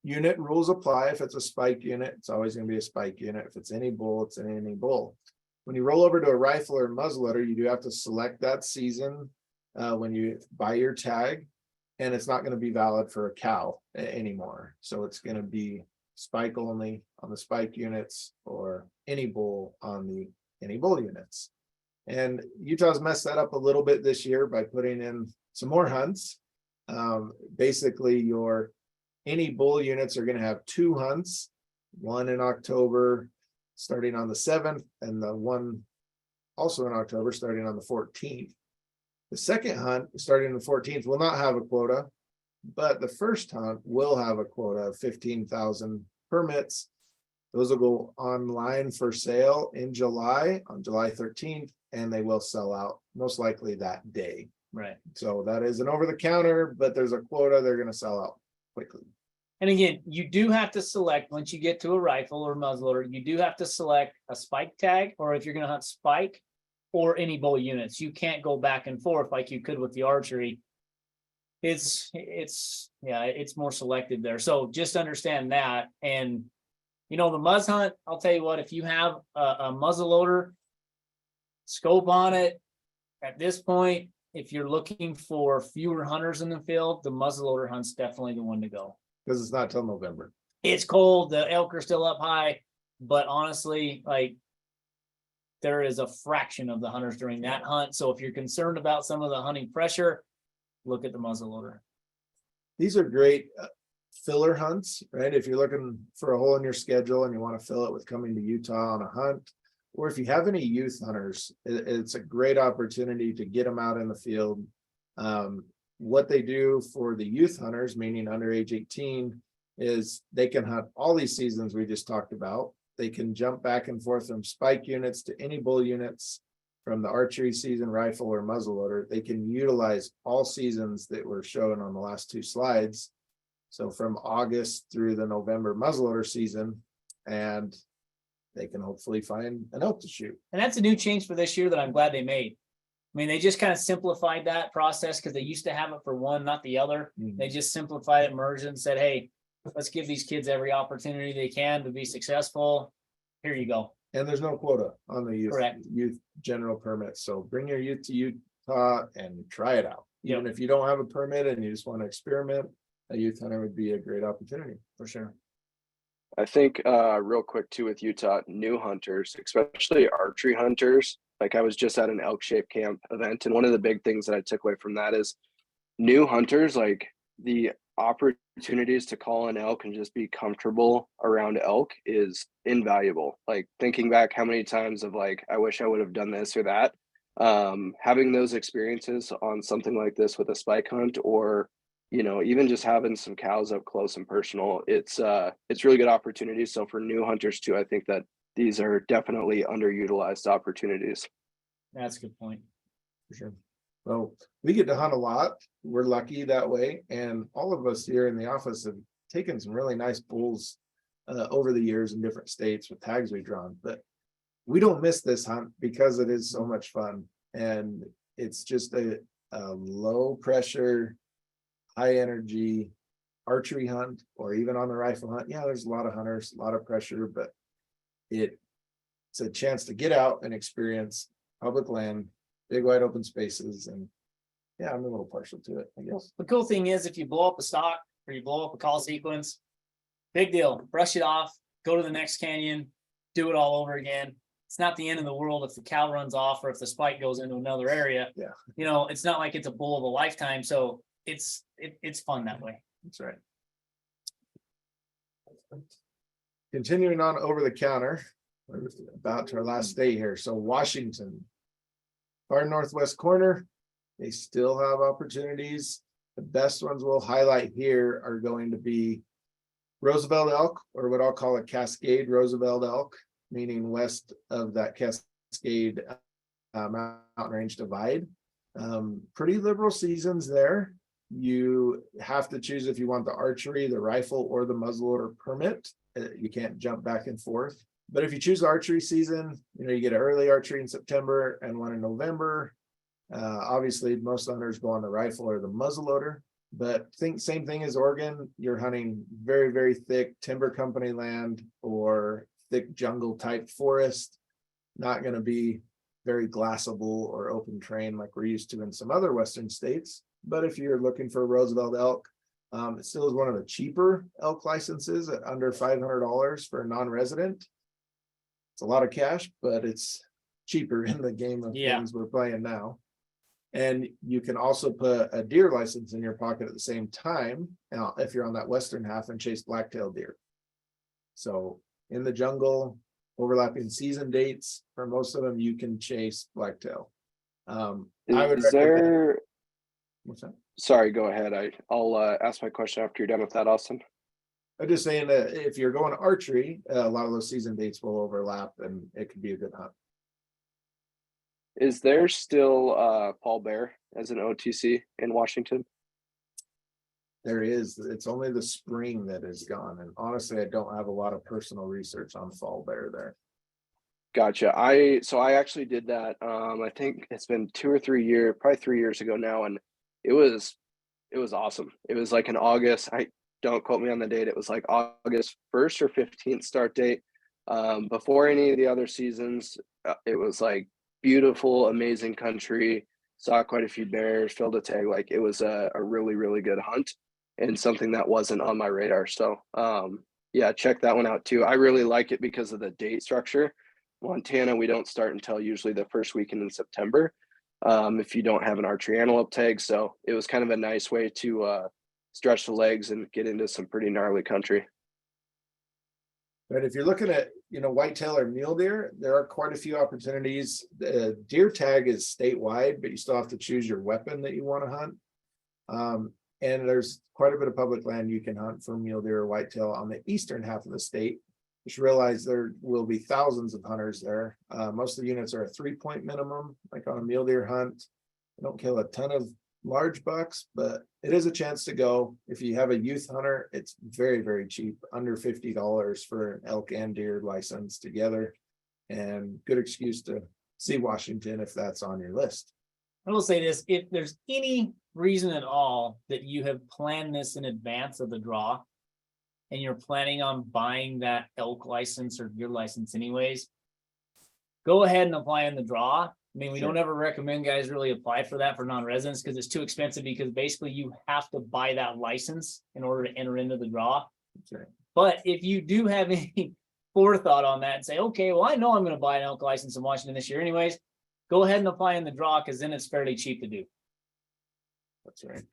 unit rules apply. If it's a spike unit, it's always going to be a spike unit. If it's any bull, it's any bull. When you roll over to a rifle or muzzleloader, you do have to select that season when you buy your tag, and it's not going to be valid for a cow anymore. So it's going to be spike only on the spike units or any bull on the any bull units. And Utah's messed that up a little bit this year by putting in some more hunts. Basically, your any bull units are gonna have 2 hunts, one in October, starting on the 7th, and the one also in October, starting on the 14th. The second hunt, starting on the 14th, will not have a quota, but the first hunt will have a quota of 15,000 permits. Those will go online for sale in July, on July 13th, and they will sell out most likely that day. Right. So that is an over the counter, but there's a quota, they're gonna sell out quickly. And again, you do have to select, once you get to a rifle or muzzleloader, you do have to select a spike tag, or if you're gonna hunt spike or any bull units. You can't go back and forth like you could with the archery. It's more selective there. So just understand that. And you know, the muzz hunt, I'll tell you what, if you have a muzzleloader, scope on it, at this point, if you're looking for fewer hunters in the field, the muzzleloader hunt's definitely the one to go. Because it's not till November. It's cold, the elk are still up high, but honestly, like, there is a fraction of the hunters during that hunt. So if you're concerned about some of the hunting pressure, look at the muzzleloader. These are great filler hunts, right? If you're looking for a hole in your schedule and you want to fill it with coming to Utah on a hunt, or if you have any youth hunters, it's a great opportunity to get them out in the field. What they do for the youth hunters, meaning under age 18, is they can hunt all these seasons we just talked about. They can jump back and forth from spike units to any bull units, from the archery season, rifle or muzzleloader. They can utilize all seasons that were shown on the last 2 slides. So from August through the November muzzleloader season, and they can hopefully find an elk to shoot. And that's a new change for this year that I'm glad they made. I mean, they just kind of simplified that process because they used to have it for one, not the other. They just simplified it, merged it, and said, hey, let's give these kids every opportunity they can to be successful. Here you go. And there's no quota on the Correct. youth general permits. So bring your youth to Utah and try it out. Even Yep. if you don't have a permit and you just want to experiment, a youth hunter would be a great opportunity. For sure. I think real quick too with Utah, new hunters, especially archery hunters. Like I was just at an elk shape camp event, and one of the big things that I took away from that is new hunters, like the opportunities to call an elk and just be comfortable around elk is invaluable. Like thinking back how many times of like, I wish I would have done this or that. Having those experiences on something like this with a spike hunt, or you know, even just having some cows up close and personal, it's really good opportunities. So for new hunters too, I think that these are definitely underutilized opportunities. That's a good point. For sure. So we get to hunt a lot. We're lucky that way. And all of us here in the office have taken some really nice bulls over the years in different states with tags we've drawn. But we don't miss this hunt because it is so much fun. And it's just a low pressure, high energy archery hunt, or even on the rifle hunt. Yeah, there's a lot of hunters, a lot of pressure, but it's a chance to get out and experience public land, big wide open spaces. And yeah, I'm a little partial to it, I guess. The cool thing is if you blow up a stock or you blow up a call sequence, big deal, brush it off, go to the next canyon, do it all over again. It's not the end of the world if the cow runs off or if the spike goes into another area. Yeah. You know, it's not like it's a bull of a lifetime. So it's fun that way. That's right. Continuing on over the counter, we're about to our last state here. So Washington, far northwest corner, they still have opportunities. The best ones we'll highlight here are going to be Roosevelt elk, or what I'll call a Cascade Roosevelt elk, meaning west of that Cascade mountain range divide. Pretty liberal seasons there. You have to choose if you want the archery, the rifle, or the muzzleloader permit. You can't jump back and forth. But if you choose the archery season, you know, you get an early archery in September and one in November. Obviously, most hunters go on the rifle or the muzzleloader. But same thing as Oregon, you're hunting very, very thick timber company land or thick jungle type forest. Not going to be very glassable or open terrain like we're used to in some other Western states. But if you're looking for Roosevelt elk, it still is one of the cheaper elk licenses at under $500 for a non-resident. It's a lot of cash, but it's cheaper in the game of things we're playing now. And you can also put a deer license in your pocket at the same time, if you're on that western half, and chase blacktail deer. So in the jungle, overlapping season dates, for most of them, you can chase blacktail. I would Is recommend. there, What's that? sorry, go ahead. I'll ask my question after you're done with that, Austin. I'm just saying that if you're going archery, a lot of those season dates will overlap and it could be a good hunt. Is there still Paul Bear as an OTC in Washington? There is, it's only the spring that is gone. And honestly, I don't have a lot of personal research on fall bear there. Gotcha. So I actually did that. I think it's been 2 or 3 years, probably 3 years ago now, and it was awesome. It was like in August. I don't quote me on the date. It was like August 1st or 15th start date. Before any of the other seasons, it was like beautiful, amazing country. Saw quite a few bears, filled a tag. Like it was a really, really good hunt and something that wasn't on my radar. So yeah, check that one out too. I really like it because of the date structure. Montana, we don't start until usually the first weekend in September, if you don't have an archery antelope tag. So it was kind of a nice way to stretch the legs and get into some pretty gnarly country. But if you're looking at, whitetail or mule deer, there are quite a few opportunities. The deer tag is statewide, but you still have to choose your weapon that you want to hunt. And there's quite a bit of public land you can hunt for mule deer or whitetail on the eastern half of the state. Just realize there will be thousands of hunters there. Most of the units are a 3-point minimum, like on a mule deer hunt. I don't kill a ton of large bucks, but it is a chance to go. If you have a youth hunter, it's very, very cheap, under $50 for an elk and deer license together, and good excuse to see Washington if that's on your list. I will say this, if there's any reason at all that you have planned this in advance of the draw and you're planning on buying that elk license or deer license anyways, go ahead and apply in the draw. I mean, we don't ever recommend guys really apply for that for non-residents because it's too expensive, because basically you have to buy that license in order to enter into the draw. Right. But if you do have any forethought on that and say, okay, well, I know I'm going to buy an elk license in Washington this year anyways, go ahead and apply in the draw, because then it's fairly cheap to do. That's right.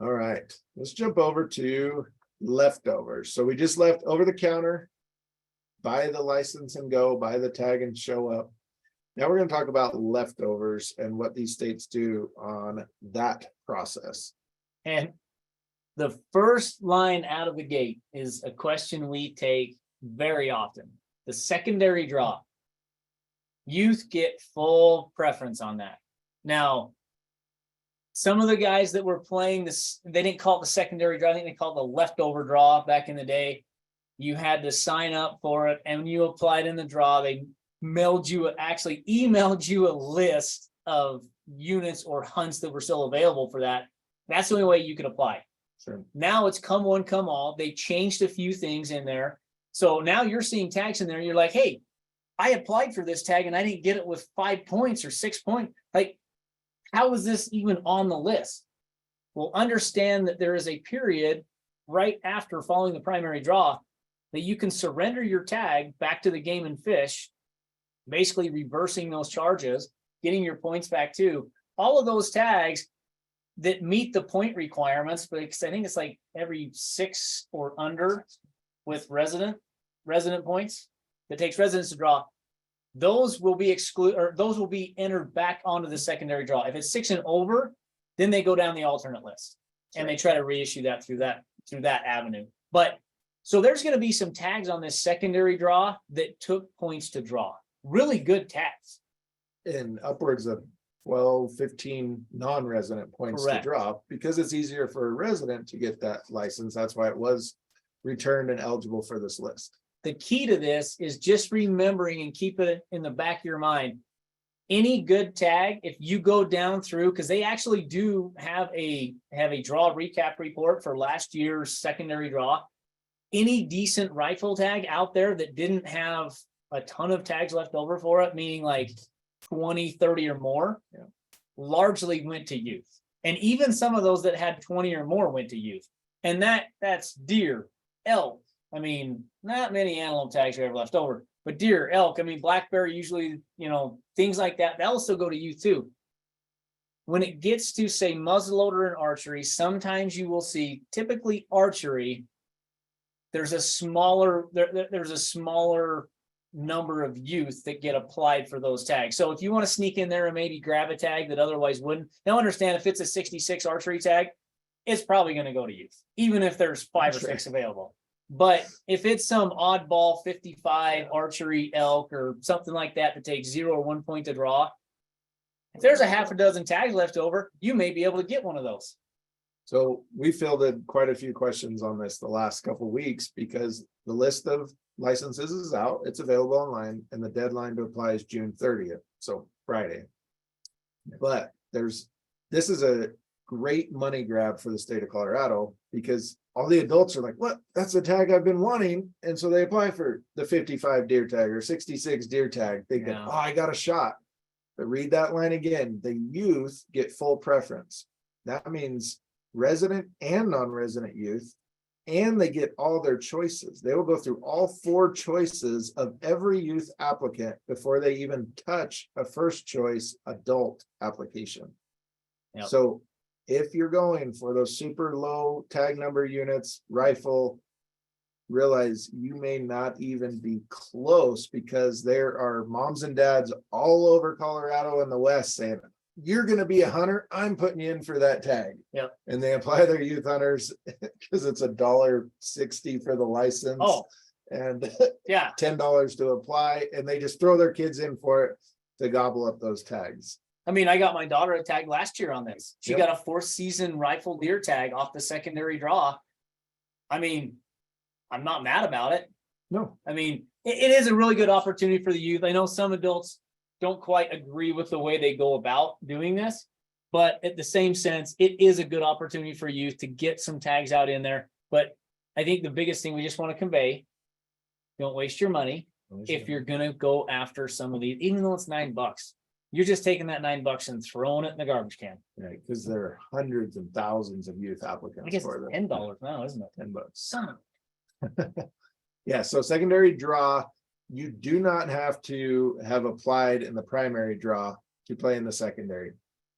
All right, let's jump over to leftovers. So we just left over the counter, buy the license and go, buy the tag and show up. Now we're going to talk about leftovers and what these states do on that process. And the first line out of the gate is a question we take very often. The secondary draw. Youth get full preference on that. Now, some of the guys that were playing this, they didn't call it the secondary draw. I think they called it the leftover draw back in the day. You had to sign up for it, and when you applied in the draw, they emailed you a list of units or hunts that were still available for that. That's the only way you could apply. Sure. Now it's come one, come all. They changed a few things in there. So now you're seeing tags in there. You're like, hey, I applied for this tag and I didn't get it with 5 points or 6 points. Like, how is this even on the list? Well, understand that there is a period right after following the primary draw that you can surrender your tag back to the Game and Fish, basically reversing those charges, getting your points back too. All of those tags that meet the point requirements, but I think it's like every 6 or under with resident points that takes residents to draw. Those will be excluded, or those will be entered back onto the secondary draw. If it's 6 and over, then they go down the alternate list, and they try to reissue that through that avenue. But so there's going to be some tags on this secondary draw that took points to draw. Really good tags. And upwards of 12, 15 non-resident points Correct. to draw, because it's easier for a resident to get that license. That's why it was returned and eligible for this list. The key to this is just remembering and keep it in the back of your mind. Any good tag, if you go down through, because they actually do have a draw recap report for last year's secondary draw. Any decent rifle tag out there that didn't have a ton of tags left over for it, meaning like 20, 30 or more, largely went to youth. And even some of those that had 20 or more went to youth. And that's deer, elk. I mean, not many antelope tags are ever left over. But deer, elk, I mean, black bear, usually, things like that, that'll still go to youth too. When it gets to, say, muzzleloader and archery, sometimes you will see, typically archery, there's a smaller number of youth that get applied for those tags. So if you want to sneak in there and maybe grab a tag that otherwise wouldn't, now understand if it's a 66 archery tag, it's probably going to go to youth, even if there's 5 or 6 available. But if it's some oddball 55 archery elk or something like that that takes 0 or 1 point to draw, if there's a half a dozen tags left over, you may be able to get one of those. So we fielded quite a few questions on this the last couple of weeks because the list of licenses is out, it's available online, and the deadline to apply is June 30th, so Friday. But this is a great money grab for the state of Colorado because all the adults are like, what? That's the tag I've been wanting. And so they apply for the 55 deer tag or 66 deer tag, thinking, Yeah. oh, I got a shot. But read that line again. The youth get full preference. That means resident and non-resident youth, and they get all their choices. They will go through all 4 choices of every youth applicant before they even touch a first choice adult application. Yep. So if you're going for those super low tag number units, rifle, realize you may not even be close because there are moms and dads all over Colorado and the West saying, you're going to be a hunter, I'm putting you in for that tag. Yep. And they apply their youth hunters because it's $1.60 for the license. Oh, and yeah. $10 to apply, and they just throw their kids in for it to gobble up those tags. I mean, I got my daughter a tag last year on this. She Yep. got a 4th season rifle deer tag off the secondary draw. I mean, I'm not mad about it. No. I mean, it is a really good opportunity for the youth. I know some adults don't quite agree with the way they go about doing this, but at the same sense, it is a good opportunity for youth to get some tags out in there. But I think the biggest thing we just want to convey, don't waste your money. If you're going to go after some of these, even though it's $9, you're just taking that $9 and throwing it in the garbage can. Right, because there are hundreds and thousands of youth applicants I guess for it's them. $10 now, isn't it? $10. Son. Yeah, so secondary draw, you do not have to have applied in the primary draw to play in the secondary.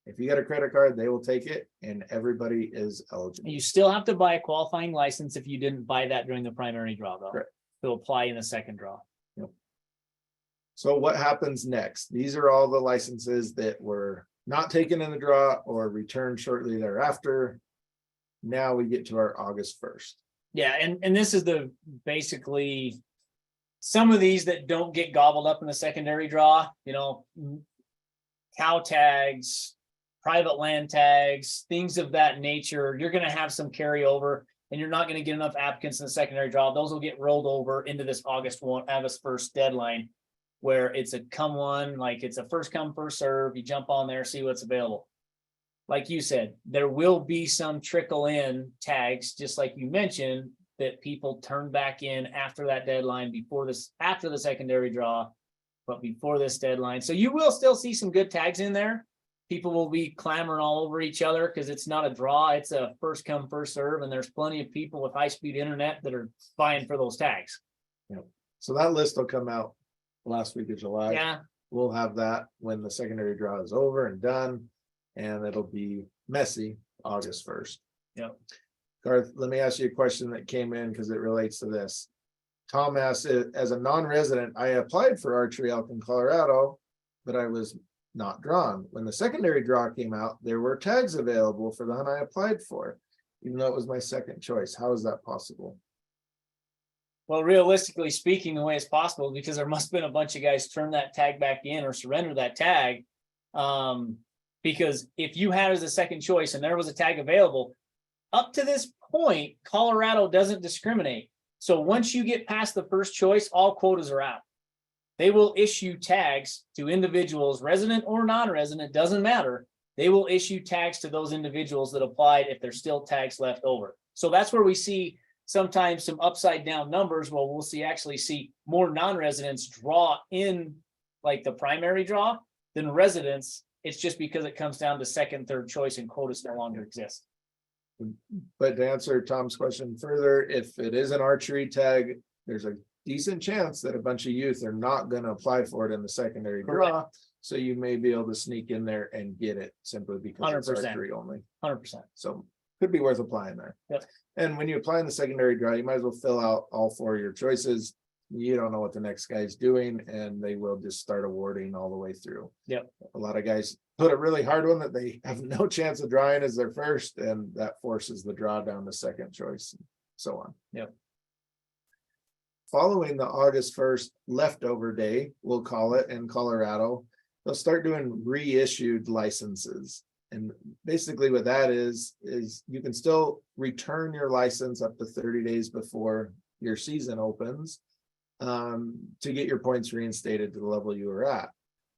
If you got a credit card, they will take it and everybody is eligible. You still have to buy a qualifying license if you didn't buy that during the primary draw, though. Correct. To apply in the second draw. So what happens next? These are all the licenses that were not taken in the draw or returned shortly thereafter. Now we get to our August 1st. Yeah, and this is basically some of these that don't get gobbled up in the secondary draw, cow tags, private land tags, things of that nature. You're going to have some carryover and you're not going to get enough applicants in the secondary draw. Those will get rolled over into this August 1st deadline, where it's a it's a first come, first serve. You jump on there, see what's available. Like you said, there will be some trickle in tags, just like you mentioned, that people turn back in after that deadline, after the secondary draw, but before this deadline. So you will still see some good tags in there. People will be clamoring all over each other because it's not a draw, it's a first come, first serve, and there's plenty of people with high-speed internet that are vying for those tags. So that list will come out last week of July. Yeah. We'll have that when the secondary draw is over and done, and it'll be messy August 1st. Yep. Garth, let me ask you a question that came in because it relates to this. Tom asked, as a non-resident, I applied for archery elk in Colorado, but I was not drawn. When the secondary draw came out, there were tags available for the hunt I applied for, even though it was my second choice. How is that possible? Well, realistically speaking, the way it's possible, because there must have been a bunch of guys turn that tag back in or surrender that tag. Because if you had as a second choice and there was a tag available, up to this point, Colorado doesn't discriminate. So once you get past the first choice, all quotas are out. They will issue tags to individuals, resident or non-resident, doesn't matter. They will issue tags to those individuals that applied if there's still tags left over. So that's where we see sometimes some upside down numbers. Well, we'll actually see more non-residents draw in like the primary draw than residents. It's just because it comes down to second, third choice and quotas no longer exist. But to answer Tom's question further, if it is an archery tag, there's a decent chance that a bunch of youth are not gonna apply for it in the secondary draw. So you may be able to sneak in there and get it simply because it's 100%. archery only. 100%. So could be worth applying there. Yep. And when you apply in the secondary draw, you might as well fill out all 4 of your choices. You don't know what the next guy's doing, and they will just start awarding all the way through. Yep. A lot of guys put a really hard one that they have no chance of drawing as their first, and that forces the draw down to second choice, and so on. Yep. Following the August 1st leftover day, we'll call it, in Colorado, they'll start doing reissued licenses. And basically what that is you can still return your license up to 30 days before your season opens to get your points reinstated to the level you were at.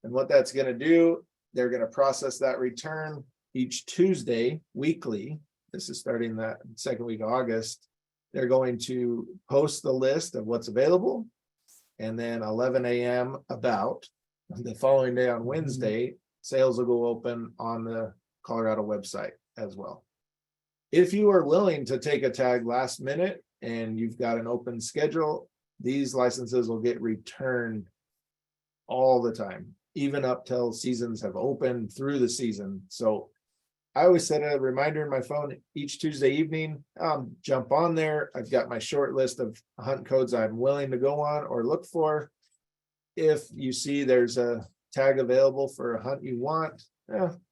And what that's going to do, they're going to process that return each Tuesday weekly. This is starting that second week of August. They're going to post the list of what's available. And then 11 a.m. about the following day on Wednesday, sales will go open on the Colorado website as well. If you are willing to take a tag last minute and you've got an open schedule, these licenses will get returned all the time, even up till seasons have opened through the season. So I always set a reminder in my phone each Tuesday evening, jump on there. I've got my short list of hunt codes I'm willing to go on or look for. If you see there's a tag available for a hunt you want,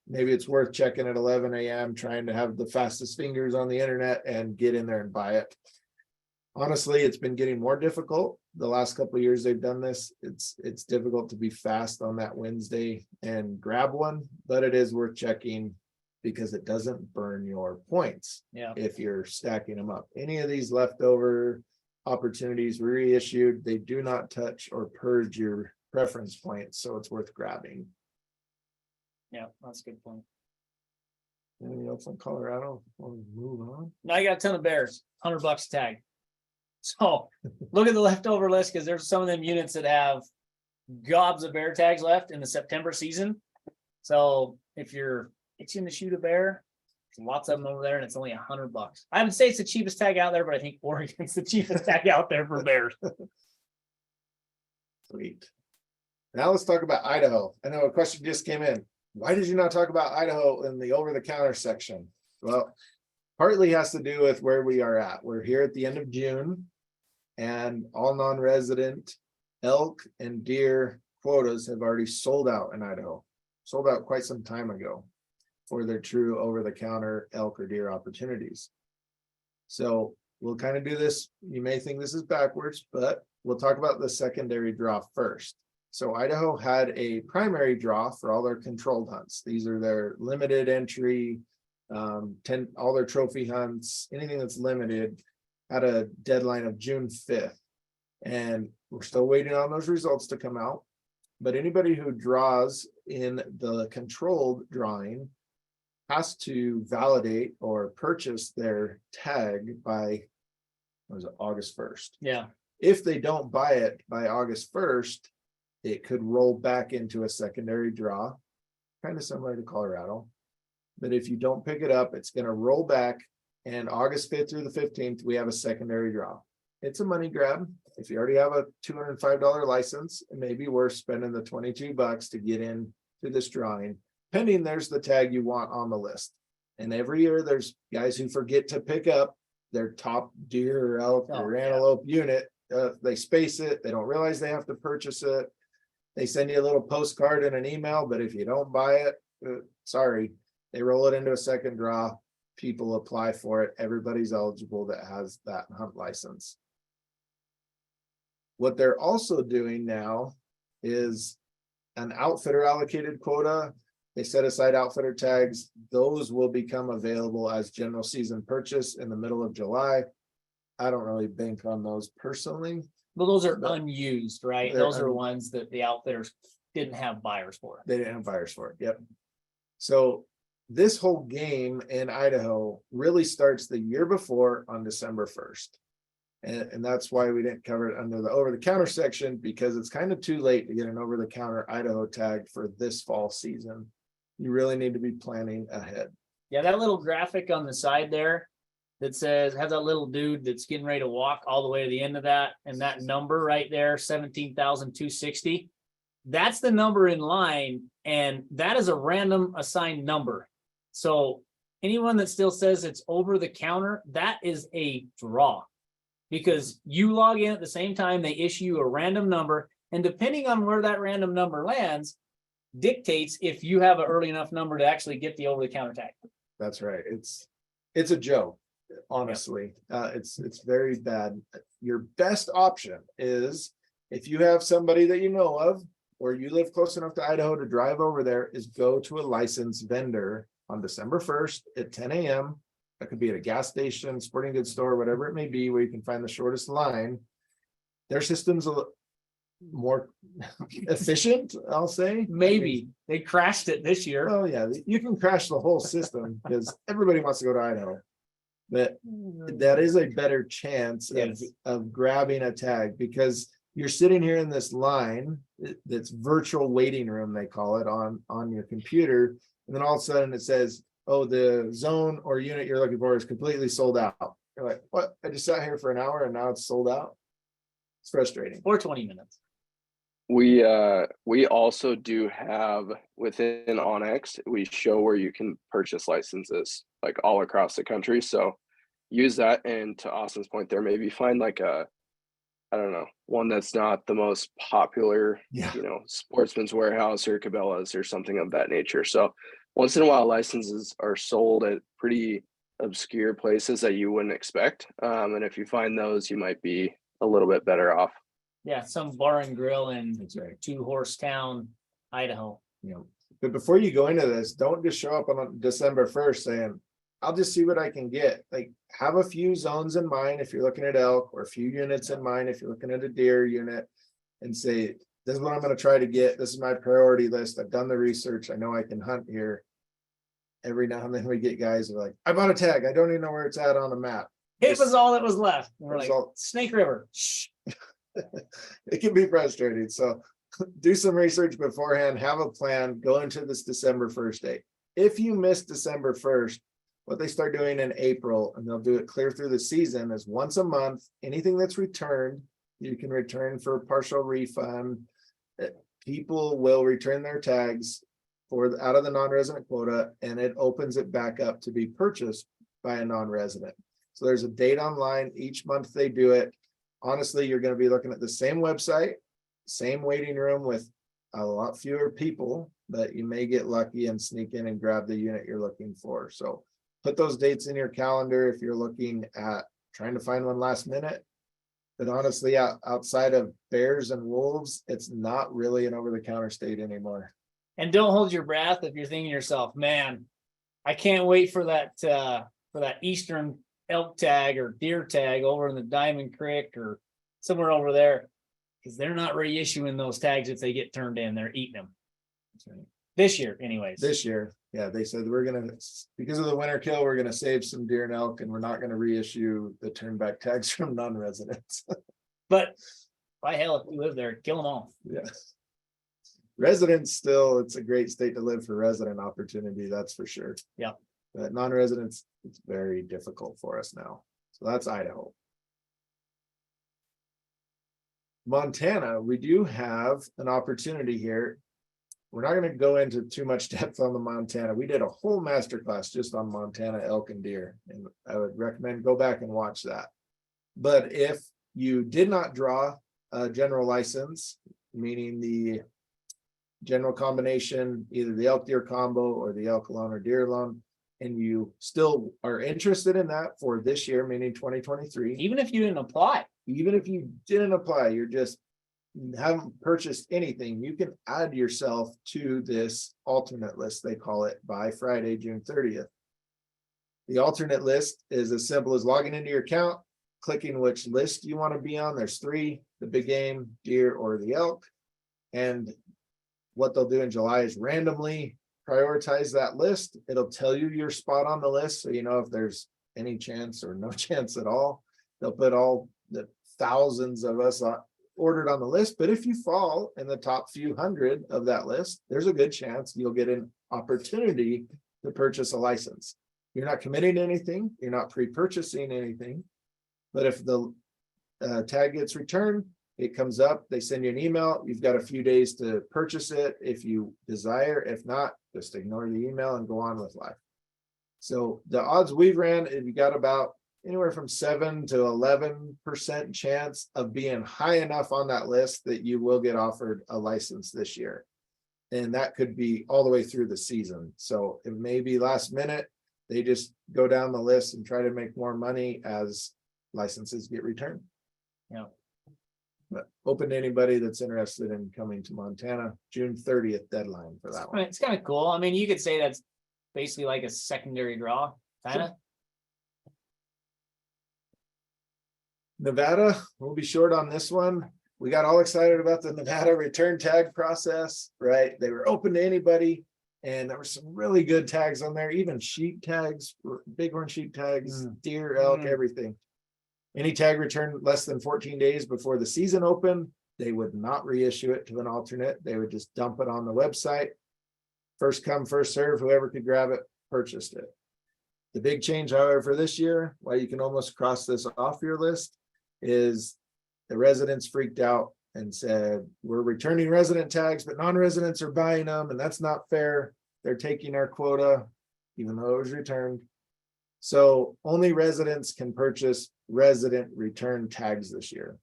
maybe it's worth checking at 11 a.m., trying to have the fastest fingers on the internet and get in there and buy it. Honestly, it's been getting more difficult. The last couple of years they've done this. It's difficult to be fast on that Wednesday and grab one, but it is worth checking because it doesn't burn your points. Yeah. If you're stacking them up. Any of these leftover opportunities reissued, they do not touch or purge your preference points, so it's worth grabbing. Yeah, that's a good point. Anything else on Colorado? Want to move on? Now I got a ton of bears, $100 a tag. So look at the leftover list because there's some of them units that have gobs of bear tags left in the September season. So if you're itching to shoot a bear, there's lots of them over there, and it's only $100. I would say it's the cheapest tag out there, but I think Oregon's the cheapest tag out there for bears. Sweet. Now let's talk about Idaho. I know a question just came in. Why did you not talk about Idaho in the over-the-counter section? Well, partly has to do with where we are at. We're here at the end of June, and all non-resident elk and deer quotas have already sold out in Idaho. Sold out quite some time ago for their true over-the-counter elk or deer opportunities. So we'll kind of do this. You may think this is backwards, but we'll talk about the secondary draw first. So Idaho had a primary draw for all their controlled hunts. These are their limited entry, all their trophy hunts, anything that's limited, had a deadline of June 5th. And we're still waiting on those results to come out. But anybody who draws in the controlled drawing has to validate or purchase their tag by, what was it, August 1st. Yeah. If they don't buy it by August 1st, it could roll back into a secondary draw, kind of similar to Colorado. But if you don't pick it up, it's going to roll back, and August 5th through the 15th, we have a secondary draw. It's a money grab. If you already have a $205 license, it may be worth spending the $22 to get in to this drawing, pending there's the tag you want on the list. And every year there's guys who forget to pick up their top deer or elk or antelope unit. They space it. They don't realize they have to purchase it. They send you a little postcard and an email, but if you don't buy it, sorry, they roll it into a second draw. People apply for it. Everybody's eligible that has that hunt license. What they're also doing now is an outfitter allocated quota. They set aside outfitter tags. Those will become available as general season purchase in the middle of July. I don't really bank on those personally. But those are unused, right? They're Those are ones that the outfitters didn't have buyers for. They didn't have buyers for it. Yep. So this whole game in Idaho really starts the year before on December 1st. And that's why we didn't cover it under the over-the-counter section, because it's kind of too late to get an over-the-counter Idaho tag for this fall season. You really need to be planning ahead. Yeah, that little graphic on the side there, that says, have that little dude that's getting ready to walk all the way to the end of that, and that number right there, 17,260. That's the number in line, and that is a random assigned number. So anyone that still says it's over the counter, that is a draw. Because you log in at the same time, they issue you a random number, and depending on where that random number lands, dictates if you have an early enough number to actually get the over-the-counter tag. That's right. It's a joke, honestly. It's very bad. Your best option is if you have somebody that you know of, or you live close enough to Idaho to drive over there, is go to a licensed vendor on December 1st at 10 a.m. That could be at a gas station, sporting goods store, whatever it may be, where you can find the shortest line. Their system's a more efficient, I'll say. Maybe they crashed it this year. Oh yeah, you can crash the whole system because everybody wants to go to Idaho. But that is a better chance of grabbing a tag, because you're sitting here in this line that's virtual waiting room, they call it, on your computer, and then all of a sudden it says, oh, the zone or unit you're looking for is completely sold out. You're like, what? I just sat here for an hour and now it's sold out. It's frustrating. Or 20 minutes. We also do have within Onyx, we show where you can purchase licenses like all across the country. So use that, and to Austin's point there, maybe find like a, I don't know, one that's not the most popular, Sportsman's Warehouse or Cabela's or something of that nature. So once in a while, licenses are sold at pretty obscure places that you wouldn't expect. And if you find those, you might be a little bit better off. Yeah, some bar and grill in Two Horse Town, Idaho. But before you go into this, don't just show up on December 1st saying, I'll just see what I can get. Like, have a few zones in mind if you're looking at elk, or a few units in mind if you're looking at a deer unit, and say, this is what I'm going to try to get. This is my priority list. I've done the research. I know I can hunt here. Every now and then we get guys who are like, I bought a tag. I don't even know where it's at on the map. It was all that was left. We're like, Snake River. Shh. It can be frustrating. So do some research beforehand, have a plan, go into this December 1st date. If you miss December 1st, what they start doing in April, and they'll do it clear through the season, is once a month, anything that's returned, you can return for partial refund. People will return their tags out of the non-resident quota, and it opens it back up to be purchased by a non-resident. So there's a date online each month they do it. Honestly, you're going to be looking at the same website, same waiting room with a lot fewer people, but you may get lucky and sneak in and grab the unit you're looking for. So put those dates in your calendar if you're looking at trying to find one last minute. But honestly, outside of bears and wolves, it's not really an over-the-counter state anymore. And don't hold your breath if you're thinking to yourself, man, I can't wait for that eastern elk tag or deer tag over in the Diamond Creek or somewhere over there, because they're not reissuing those tags if they get turned in. They're eating them. That's right. This year, anyways. This year, yeah, they said because of the winter kill, we're gonna save some deer and elk, and we're not gonna reissue the turn back tags from non-residents. But by hell, if you live there, kill them all. Yeah. Residents still, it's a great state to live for resident opportunity, that's for sure. Yeah. But non-residents, it's very difficult for us now. So that's Idaho. Montana, we do have an opportunity here. We're not going to go into too much depth on the Montana. We did a whole masterclass just on Montana elk and deer, and I would recommend go back and watch that. But if you did not draw a general license, meaning the general combination, either the elk deer combo or the elk alone or deer alone, and you still are interested in that for this year, meaning 2023, even if you didn't apply, you're just haven't purchased anything, you can add yourself to this alternate list, they call it, by Friday, June 30th. The alternate list is as simple as logging into your account, clicking which list you want to be on. There's three: the big game, deer, or the elk. And what they'll do in July is randomly prioritize that list. It'll tell you your spot on the list, so you know if there's any chance or no chance at all. They'll put all the thousands of us ordered on the list, but if you fall in the top few hundred of that list, there's a good chance you'll get an opportunity to purchase a license. you're not committing to anything, you're not pre-purchasing anything. But if the tag gets returned, it comes up, they send you an email, you've got a few days to purchase it if you desire. If not, just ignore the email and go on with life. So the odds we've ran, if you got about anywhere from 7 to 11% chance of being high enough on that list that you will get offered a license this year. And that could be all the way through the season. So it may be last minute, they just go down the list and try to make more money as licenses get returned. Yeah. But open to anybody that's interested in coming to Montana, June 30th deadline for that one. It's kind of cool. I mean, you could say that's basically like a secondary draw, kind of. Nevada, we'll be short on this one. We got all excited about the Nevada return tag process, right? They were open to anybody, and there were some really good tags on there, even sheep tags, bighorn sheep tags, deer, elk, everything. Any tag returned less than 14 days before the season opened, they would not reissue it to an alternate. They would just dump it on the website. First come, first serve, whoever could grab it, purchased it. The big change, however, for this year, why you can almost cross this off your list, is the residents freaked out and said, we're returning resident tags, but non-residents are buying them, and that's not fair. They're taking our quota, even though it was returned. So only residents can purchase resident return tags this year.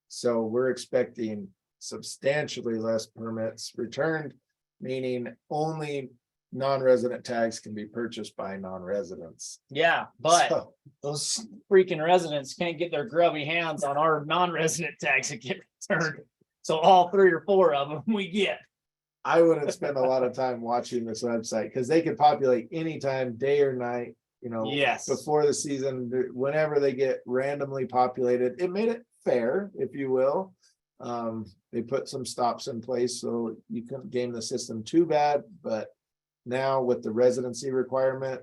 So we're expecting substantially less permits returned, meaning only non-resident tags can be purchased by non-residents. Yeah, but So, those freaking residents can't get their grubby hands on our non-resident tags that get returned. So all 3 or 4 of them we get. I wouldn't spend a lot of time watching this website because they could populate anytime, day or night, you know, Yes. before the season, whenever they get randomly populated. It made it fair, if you will. They put some stops in place so you couldn't game the system too bad, but now with the residency requirement,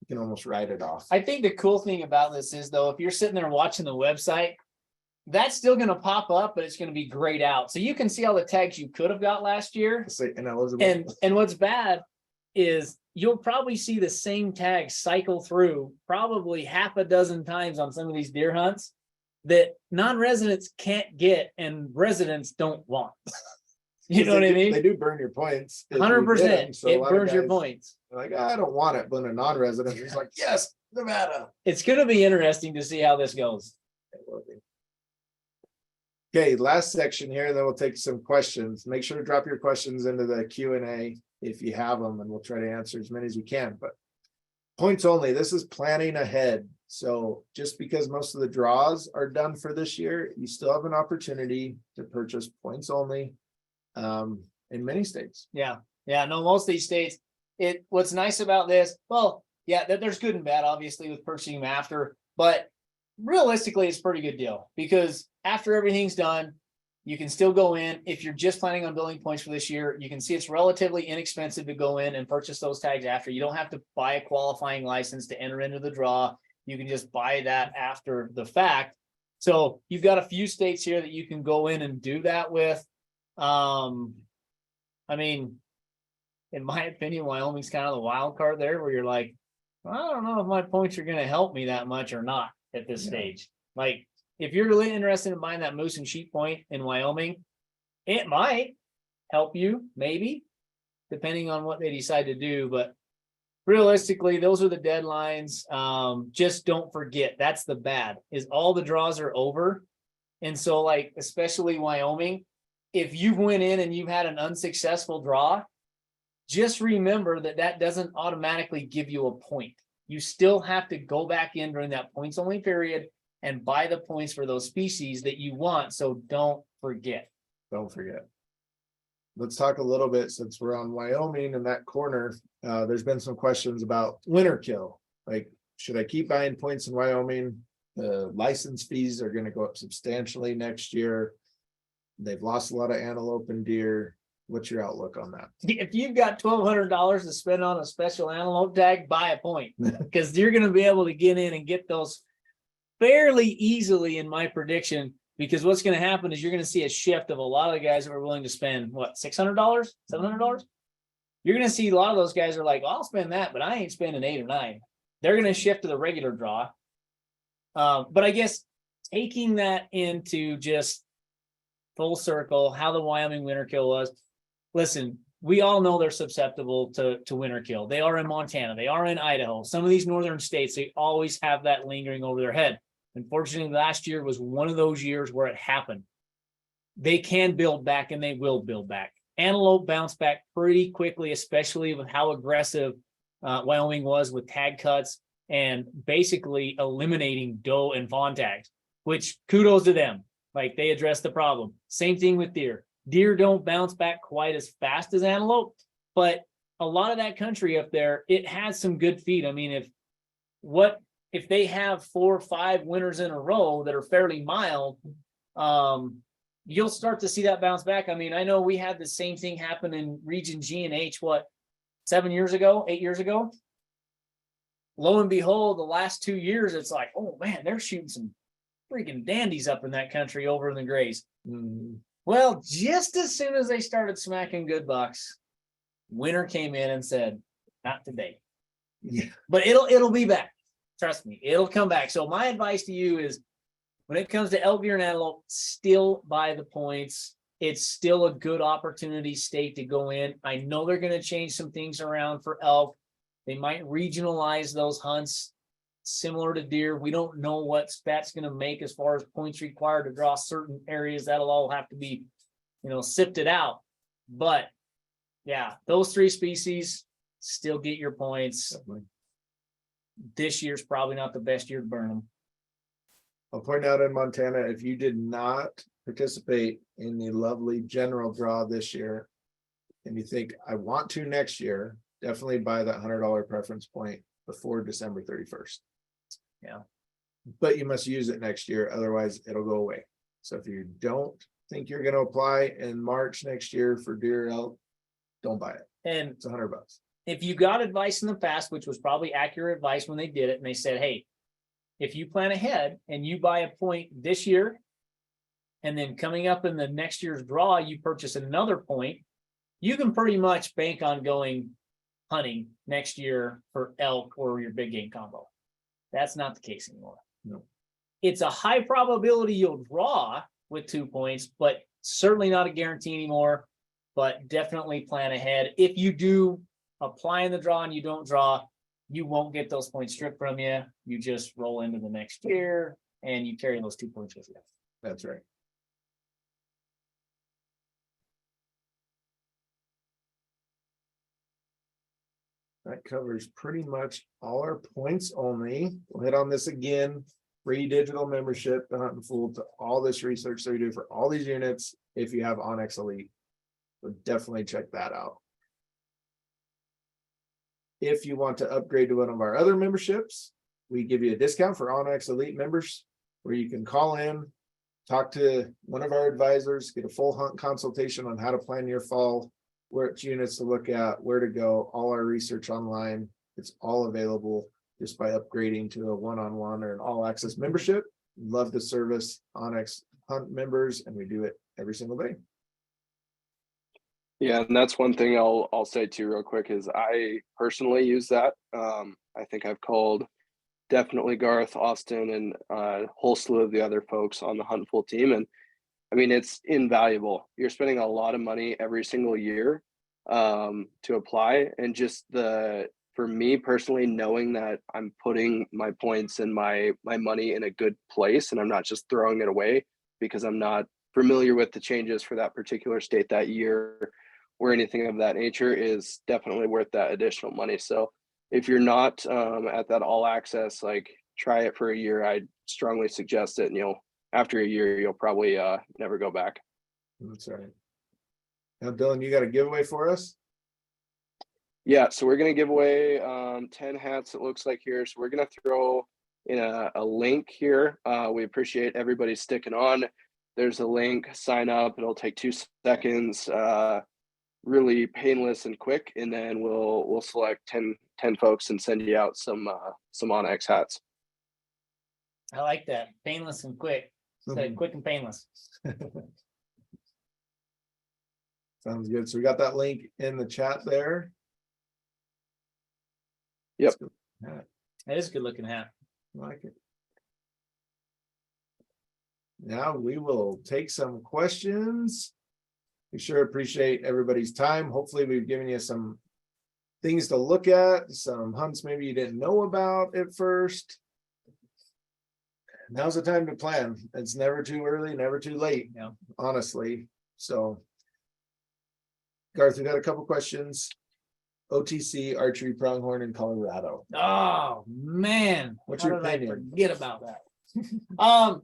you can almost write it off. I think the cool thing about this is, though, if you're sitting there watching the website, that's still going to pop up, but it's going to be grayed out. So you can see all the tags you could have got last year. Say ineligible. And what's bad is you'll probably see the same tags cycle through probably half a dozen times on some of these deer hunts that non-residents can't get and residents don't want. You know what I mean? They do burn your points. if you get 100%. them, so a It lot of burns your guys points. are like, I don't want it, but a non-resident is like, yes, Nevada. It's going to be interesting to see how this goes. Okay, last section here, then we'll take some questions. Make sure to drop your questions into the Q&A if you have them, and we'll try to answer as many as we can. But points only, this is planning ahead. So just because most of the draws are done for this year, you still have an opportunity to purchase points only in many states. Yeah. Yeah. No, most of these states, what's nice about this, well, yeah, there's good and bad, obviously, with purchasing them after, but realistically, it's a pretty good deal because after everything's done, you can still go in. If you're just planning on building points for this year, you can see it's relatively inexpensive to go in and purchase those tags after. You don't have to buy a qualifying license to enter into the draw. You can just buy that after the fact. So you've got a few states here that you can go in and do that with. I mean, in my opinion, Wyoming's kind of the wild card there where you're like, I don't know if my points are going to help me that much or not at this stage. Like, if you're really interested in buying that moose and sheep point in Wyoming, it might help you, maybe, depending on what they decide to do. But realistically, those are the deadlines. Just don't forget, that's the bad, is all the draws are over. And so, like, especially Wyoming, if you went in and you've had an unsuccessful draw, just remember that that doesn't automatically give you a point. You still have to go back in during that points only period and buy the points for those species that you want. So don't forget. Don't forget. Let's talk a little bit, since we're on Wyoming in that corner. There's been some questions about winter kill. Like, should I keep buying points in Wyoming? The license fees are going to go up substantially next year. They've lost a lot of antelope and deer. What's your outlook on that? If you've got $1,200 to spend on a special antelope tag, buy a point, because you're going to be able to get in and get those fairly easily, in my prediction. Because what's going to happen is you're going to see a shift of a lot of the guys that are willing to spend what, $600, $700. You're going to see a lot of those guys are like, well, I'll spend that, but I ain't spending 8 or 9. they're going to shift to the regular draw. But I guess taking that into just full circle, how the Wyoming winter kill was. Listen, we all know they're susceptible to winter kill. They are in Montana. They are in Idaho. Some of these northern states, they always have that lingering over their head. Unfortunately, last year was one of those years where it happened. They can build back and they will build back. Antelope bounced back pretty quickly, especially with how aggressive Wyoming was with tag cuts and basically eliminating doe and fawn tags, which kudos to them. Like, they addressed the problem. Same thing with deer. Deer don't bounce back quite as fast as antelope, but a lot of that country up there, it has some good feed. I mean, if they have 4 or 5 winters in a row that are fairly mild, you'll start to see that bounce back. I mean, I know we had the same thing happen in region G and H, 8 years ago? Lo and behold, the last 2 years, it's like, oh man, they're shooting some freaking dandies up in that country over in the Grays. Well, just as soon as they started smacking good bucks, winter came in and said, not today. Yeah. But it'll be back. Trust me, it'll come back. So my advice to you is, when it comes to elk, deer, and antelope, still buy the points. It's still a good opportunity state to go in. I know they're going to change some things around for elk. They might regionalize those hunts similar to deer. We don't know what that's going to make as far as points required to draw certain areas. That'll all have to be, sifted out. But yeah, those 3 species still get your points. Definitely. This year's probably not the best year to burn them. I'll point out in Montana, if you did not participate in the lovely general draw this year, and you think, I want to next year, definitely buy that $100 preference point before December 31st. Yeah. But you must use it next year, otherwise it'll go away. So if you don't think you're going to apply in March next year for deer, elk, don't buy it. And it's $100. If you got advice in the past, which was probably accurate advice when they did it, and they said, hey, if you plan ahead and you buy a point this year, and then coming up in the next year's draw, you purchase another point, you can pretty much bank on going hunting next year for elk or your big game combo. That's not the case anymore. No. It's a high probability you'll draw with 2 points, but certainly not a guarantee anymore. But definitely plan ahead. If you do apply in the draw and you don't draw, you won't get those points stripped from you. You just roll into the next year and you carry those 2 points with you. That's right. That covers pretty much all our points only. We'll hit on this again. Free digital membership to Huntin' Fool, to all this research that we do for all these units if you have Onyx Elite. So definitely check that out. If you want to upgrade to one of our other memberships, we give you a discount for Onyx Elite members, where you can call in, talk to one of our advisors, get a full hunt consultation on how to plan your fall, which units to look at, where to go, all our research online. It's all available just by upgrading to a one-on-one or an all-access membership. Love the service, Onyx Hunt members, and we do it every single day. Yeah, and that's one thing I'll say too real quick is I personally use that. I think I've called definitely Garth, Austin, and a whole slew of the other folks on the Huntin' Fool team. And I mean, it's invaluable. You're spending a lot of money every single year to apply. And just for me personally, knowing that I'm putting my points and my money in a good place and I'm not just throwing it away because I'm not familiar with the changes for that particular state that year or anything of that nature, is definitely worth that additional money. So if you're not at that all access, like, try it for a year. I'd strongly suggest it. And after a year, you'll probably never go back. That's right. Now, Dylan, you got a giveaway for us? Yeah, so we're going to give away 10 hats, it looks like here. So we're going to throw in a link here. We appreciate everybody sticking on. There's a link, sign up. It'll take 2 seconds. Really painless and quick, and then we'll select 10 folks and send you out some Onyx hats. I like that. Painless and quick. Quick and painless. Sounds good. So we got that link in the chat there. Yep. That is a good looking hat. I like it. Now we will take some questions. We sure appreciate everybody's time. Hopefully we've given you some things to look at, some hunts maybe you didn't know about at first. Now's the time to plan. It's never too early, never too late, Yeah. honestly. So Garth, we got a couple questions. OTC archery pronghorn in Colorado. Oh man, What's how your did I opinion? forget about that?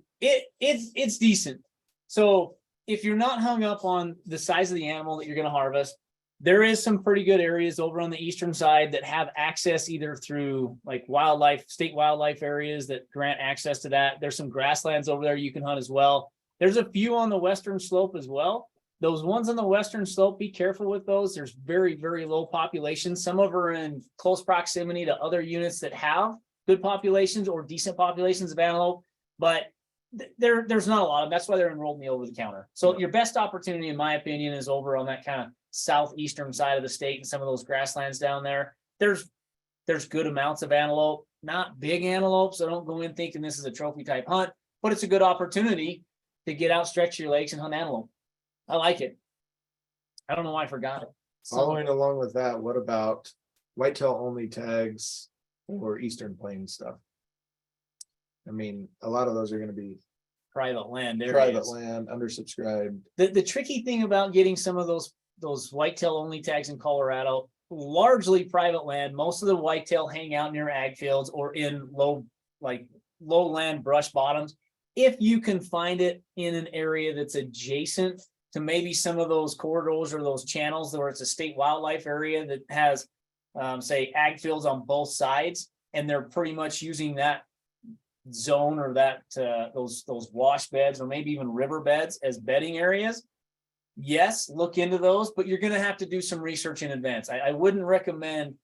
It's decent. So if you're not hung up on the size of the animal that you're going to harvest, there is some pretty good areas over on the eastern side that have access either through like state wildlife areas that grant access to that. There's some grasslands over there you can hunt as well. There's a few on the western slope as well. Those ones on the western slope, be careful with those. There's very, very low populations. Some of them are in close proximity to other units that have good populations or decent populations of antelope, but there's not a lot of them. That's why they're enrolled in the over the counter. So your best opportunity, in my opinion, is over on that kind of southeastern side of the state and some of those grasslands down there. There's good amounts of antelope, not big antelope, so don't go in thinking this is a trophy type hunt, but it's a good opportunity to get out, stretch your legs and hunt antelope. I like it. I don't know why I forgot it. Following along with that, what about whitetail only tags or Eastern Plains stuff? I mean, a lot of those are going to be private land areas. private land, undersubscribed. The tricky thing about getting some of those whitetail only tags in Colorado, largely private land. Most of the whitetail hang out near ag fields or in lowland brush bottoms. If you can find it in an area that's adjacent to maybe some of those corridors or those channels where it's a state wildlife area that has, say, ag fields on both sides, and they're pretty much using that zone or that those wash beds or maybe even river beds as bedding areas. Yes, look into those, but you're going to have to do some research in advance. I wouldn't recommend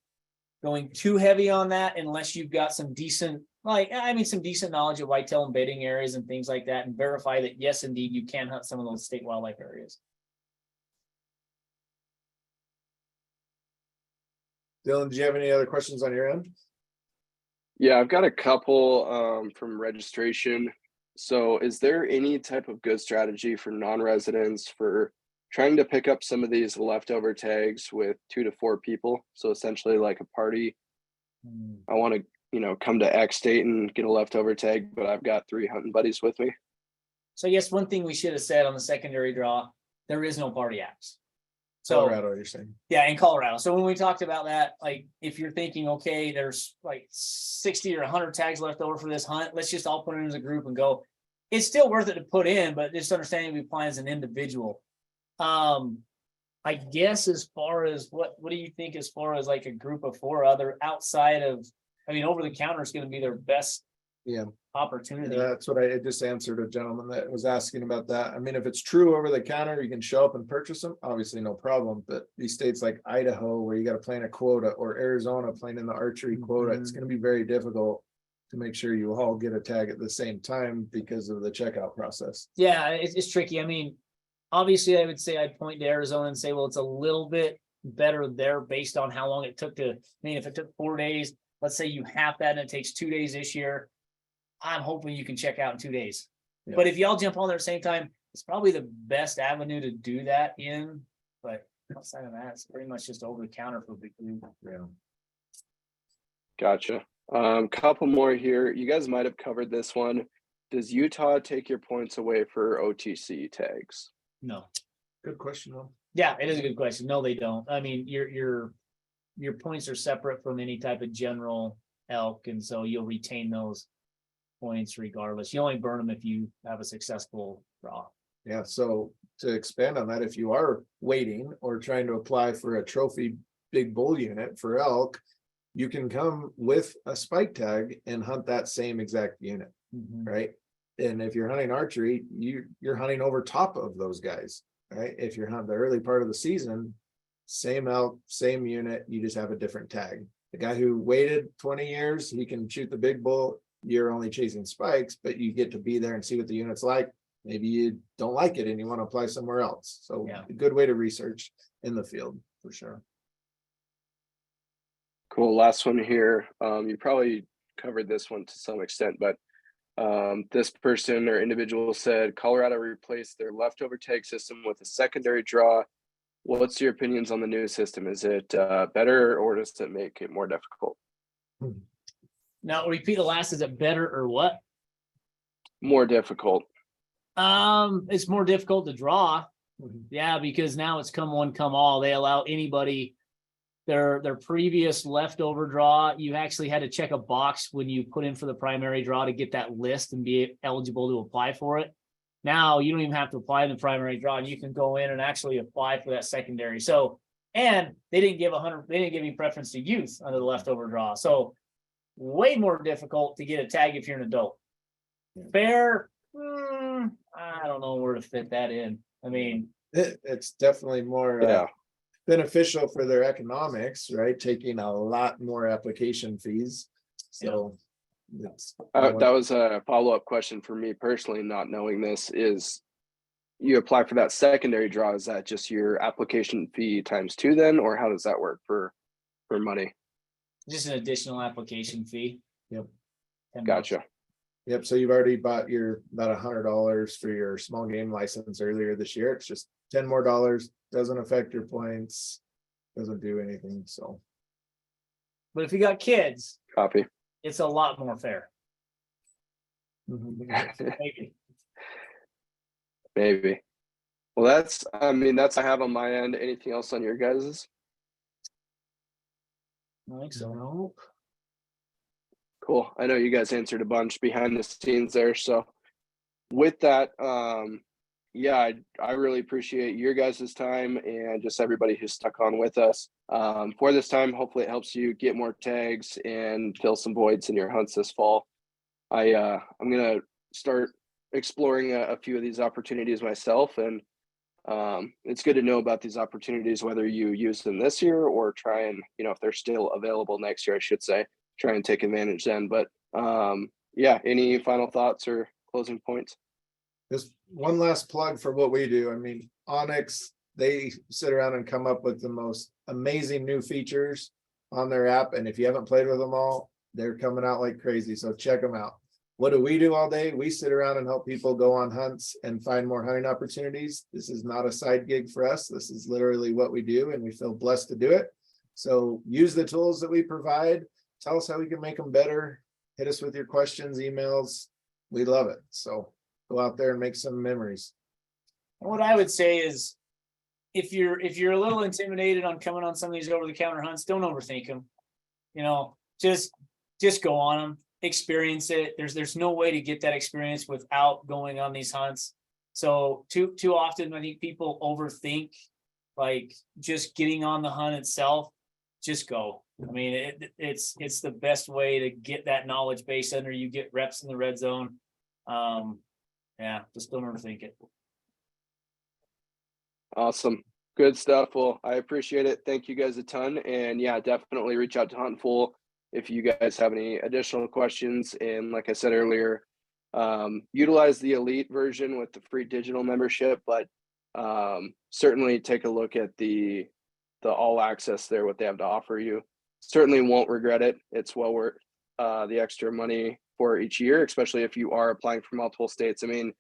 going too heavy on that unless you've got some decent, some decent knowledge of whitetail and bedding areas and things like that, and verify that, yes, indeed, you can hunt some of those state wildlife areas. Dylan, do you have any other questions on your end? Yeah, I've got a couple from registration. So is there any type of good strategy for non-residents for trying to pick up some of these leftover tags with 2 to 4 people? So essentially like a party. I want to, come to X state and get a leftover tag, but I've got 3 hunting buddies with me. So I guess one thing we should have said on the secondary draw, there is no party acts. So Colorado, you're saying? Yeah, in Colorado. So when we talked about that, like if you're thinking, okay, there's like 60 or 100 tags left over for this hunt, let's just all put it as a group and go. It's still worth it to put in, but just understanding we apply as an individual. I guess as far as what do you think as far as like a group of 4 other outside of, over the counter is going to be their best opportunity. That's what I just answered a gentleman that was asking about that. If it's true over the counter, you can show up and purchase them, obviously no problem. But these states like Idaho, where you got to plan a quota, or Arizona playing in the archery quota, it's going to be very difficult to make sure you all get a tag at the same time because of the checkout process. Yeah, it's tricky. Obviously I would say I'd point to Arizona and say, well, it's a little bit better there based on how long it took to, if it took 4 days, let's say you have that and it takes 2 days this year, I'm hoping you can check out in 2 days. Yeah. But if y'all jump on there at the same time, it's probably the best avenue to do that in. But outside of that, it's pretty much just over the counter for big group. Yeah. Gotcha. Couple more here. You guys might have covered this one. Does Utah take your points away for OTC tags? No. Good question, though. Yeah, it is a good question. No, they don't. Your points are separate from any type of general elk, and so you'll retain those points regardless. You only burn them if you have a successful draw. Yeah, so to expand on that, if you are waiting or trying to apply for a trophy big bull unit for elk, you can come with a spike tag and hunt that same exact unit, right? And if you're hunting archery, you're hunting over top of those guys, right? If you're hunting the early part of the season, same elk, same unit, you just have a different tag. The guy who waited 20 years, he can shoot the big bull. You're only chasing spikes, but you get to be there and see what the unit's like. Maybe you don't like it and you want to apply somewhere else. So a good way to research in the field for sure. Cool. Last one here. You probably covered this one to some extent, but this person or individual said Colorado replaced their leftover tag system with a secondary draw. What's your opinions on the new system? Is it better, or does it make it more difficult? Now repeat the last. Is it better or what? More difficult. It's more difficult to draw. Yeah, because now it's come one, come all. They allow anybody their previous leftover draw. You actually had to check a box when you put in for the primary draw to get that list and be eligible to apply for it. Now you don't even have to apply in the primary draw, and you can go in and actually apply for that secondary. So, and they didn't give any preference to youth under the leftover draw. So way more difficult to get a tag if you're an adult. Fair, I don't know where to fit that in. I mean, It's definitely more beneficial for their economics, right? Taking a lot more application fees. So it's That was a follow-up question for me personally, not knowing this. Is you apply for that secondary draw, is that just your application fee times 2 then, or how does that work for money? just an additional application fee. Yep. $10. Gotcha. Yep, so you've already bought your about $100 for your small game license earlier this year. It's just $10 more, doesn't affect your points, doesn't do anything, so. But if you got kids, Copy. it's a lot more fair. Maybe. Maybe. Well, that's I have on my end. Anything else on your guys's? I think so. Nope. Cool. I know you guys answered a bunch behind the scenes there. So with that, yeah, I really appreciate your guys' time and just everybody who stuck on with us for this time. Hopefully it helps you get more tags and fill some voids in your hunts this fall. I'm going to start exploring a few of these opportunities myself, and it's good to know about these opportunities, whether you use them this year or try and, if they're still available next year, I should say, try and take advantage then. But yeah, any final thoughts or closing points? Just one last plug for what we do. I mean, Onyx, they sit around and come up with the most amazing new features on their app. And if you haven't played with them all, they're coming out like crazy. So check them out. What do we do all day? We sit around and help people go on hunts and find more hunting opportunities. This is not a side gig for us. This is literally what we do, and we feel blessed to do it. So use the tools that we provide. Tell us how we can make them better. Hit us with your questions, emails. We love it. So go out there and make some memories. What I would say is, if you're a little intimidated on coming on some of these over-the-counter hunts, don't overthink them. Just go on them, experience it. There's no way to get that experience without going on these hunts. So too often I think people overthink like just getting on the hunt itself. Just go. I mean, it's the best way to get that knowledge base under you, get reps in the red zone. Yeah, just don't overthink it. Awesome. Good stuff. Well, I appreciate it. Thank you guys a ton. And yeah, definitely reach out to Huntin if you guys have any additional questions. And like I said earlier, utilize the elite version with the free digital membership, but certainly take a look at the all access there, what they have to offer you. Certainly won't regret it. It's well worth the extra money for each year, especially if you are applying for multiple states. I mean,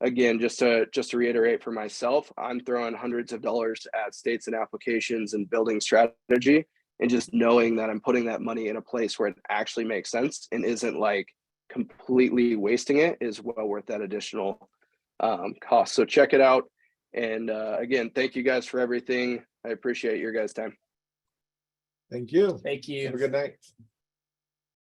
again, just to reiterate for myself, I'm throwing hundreds of dollars at states and applications and building strategy, and just knowing that I'm putting that money in a place where it actually makes sense and isn't like completely wasting it is well worth that additional cost. So check it out. And again, thank you guys for everything. I appreciate your guys' time. Thank you. Thank you. Have a good night.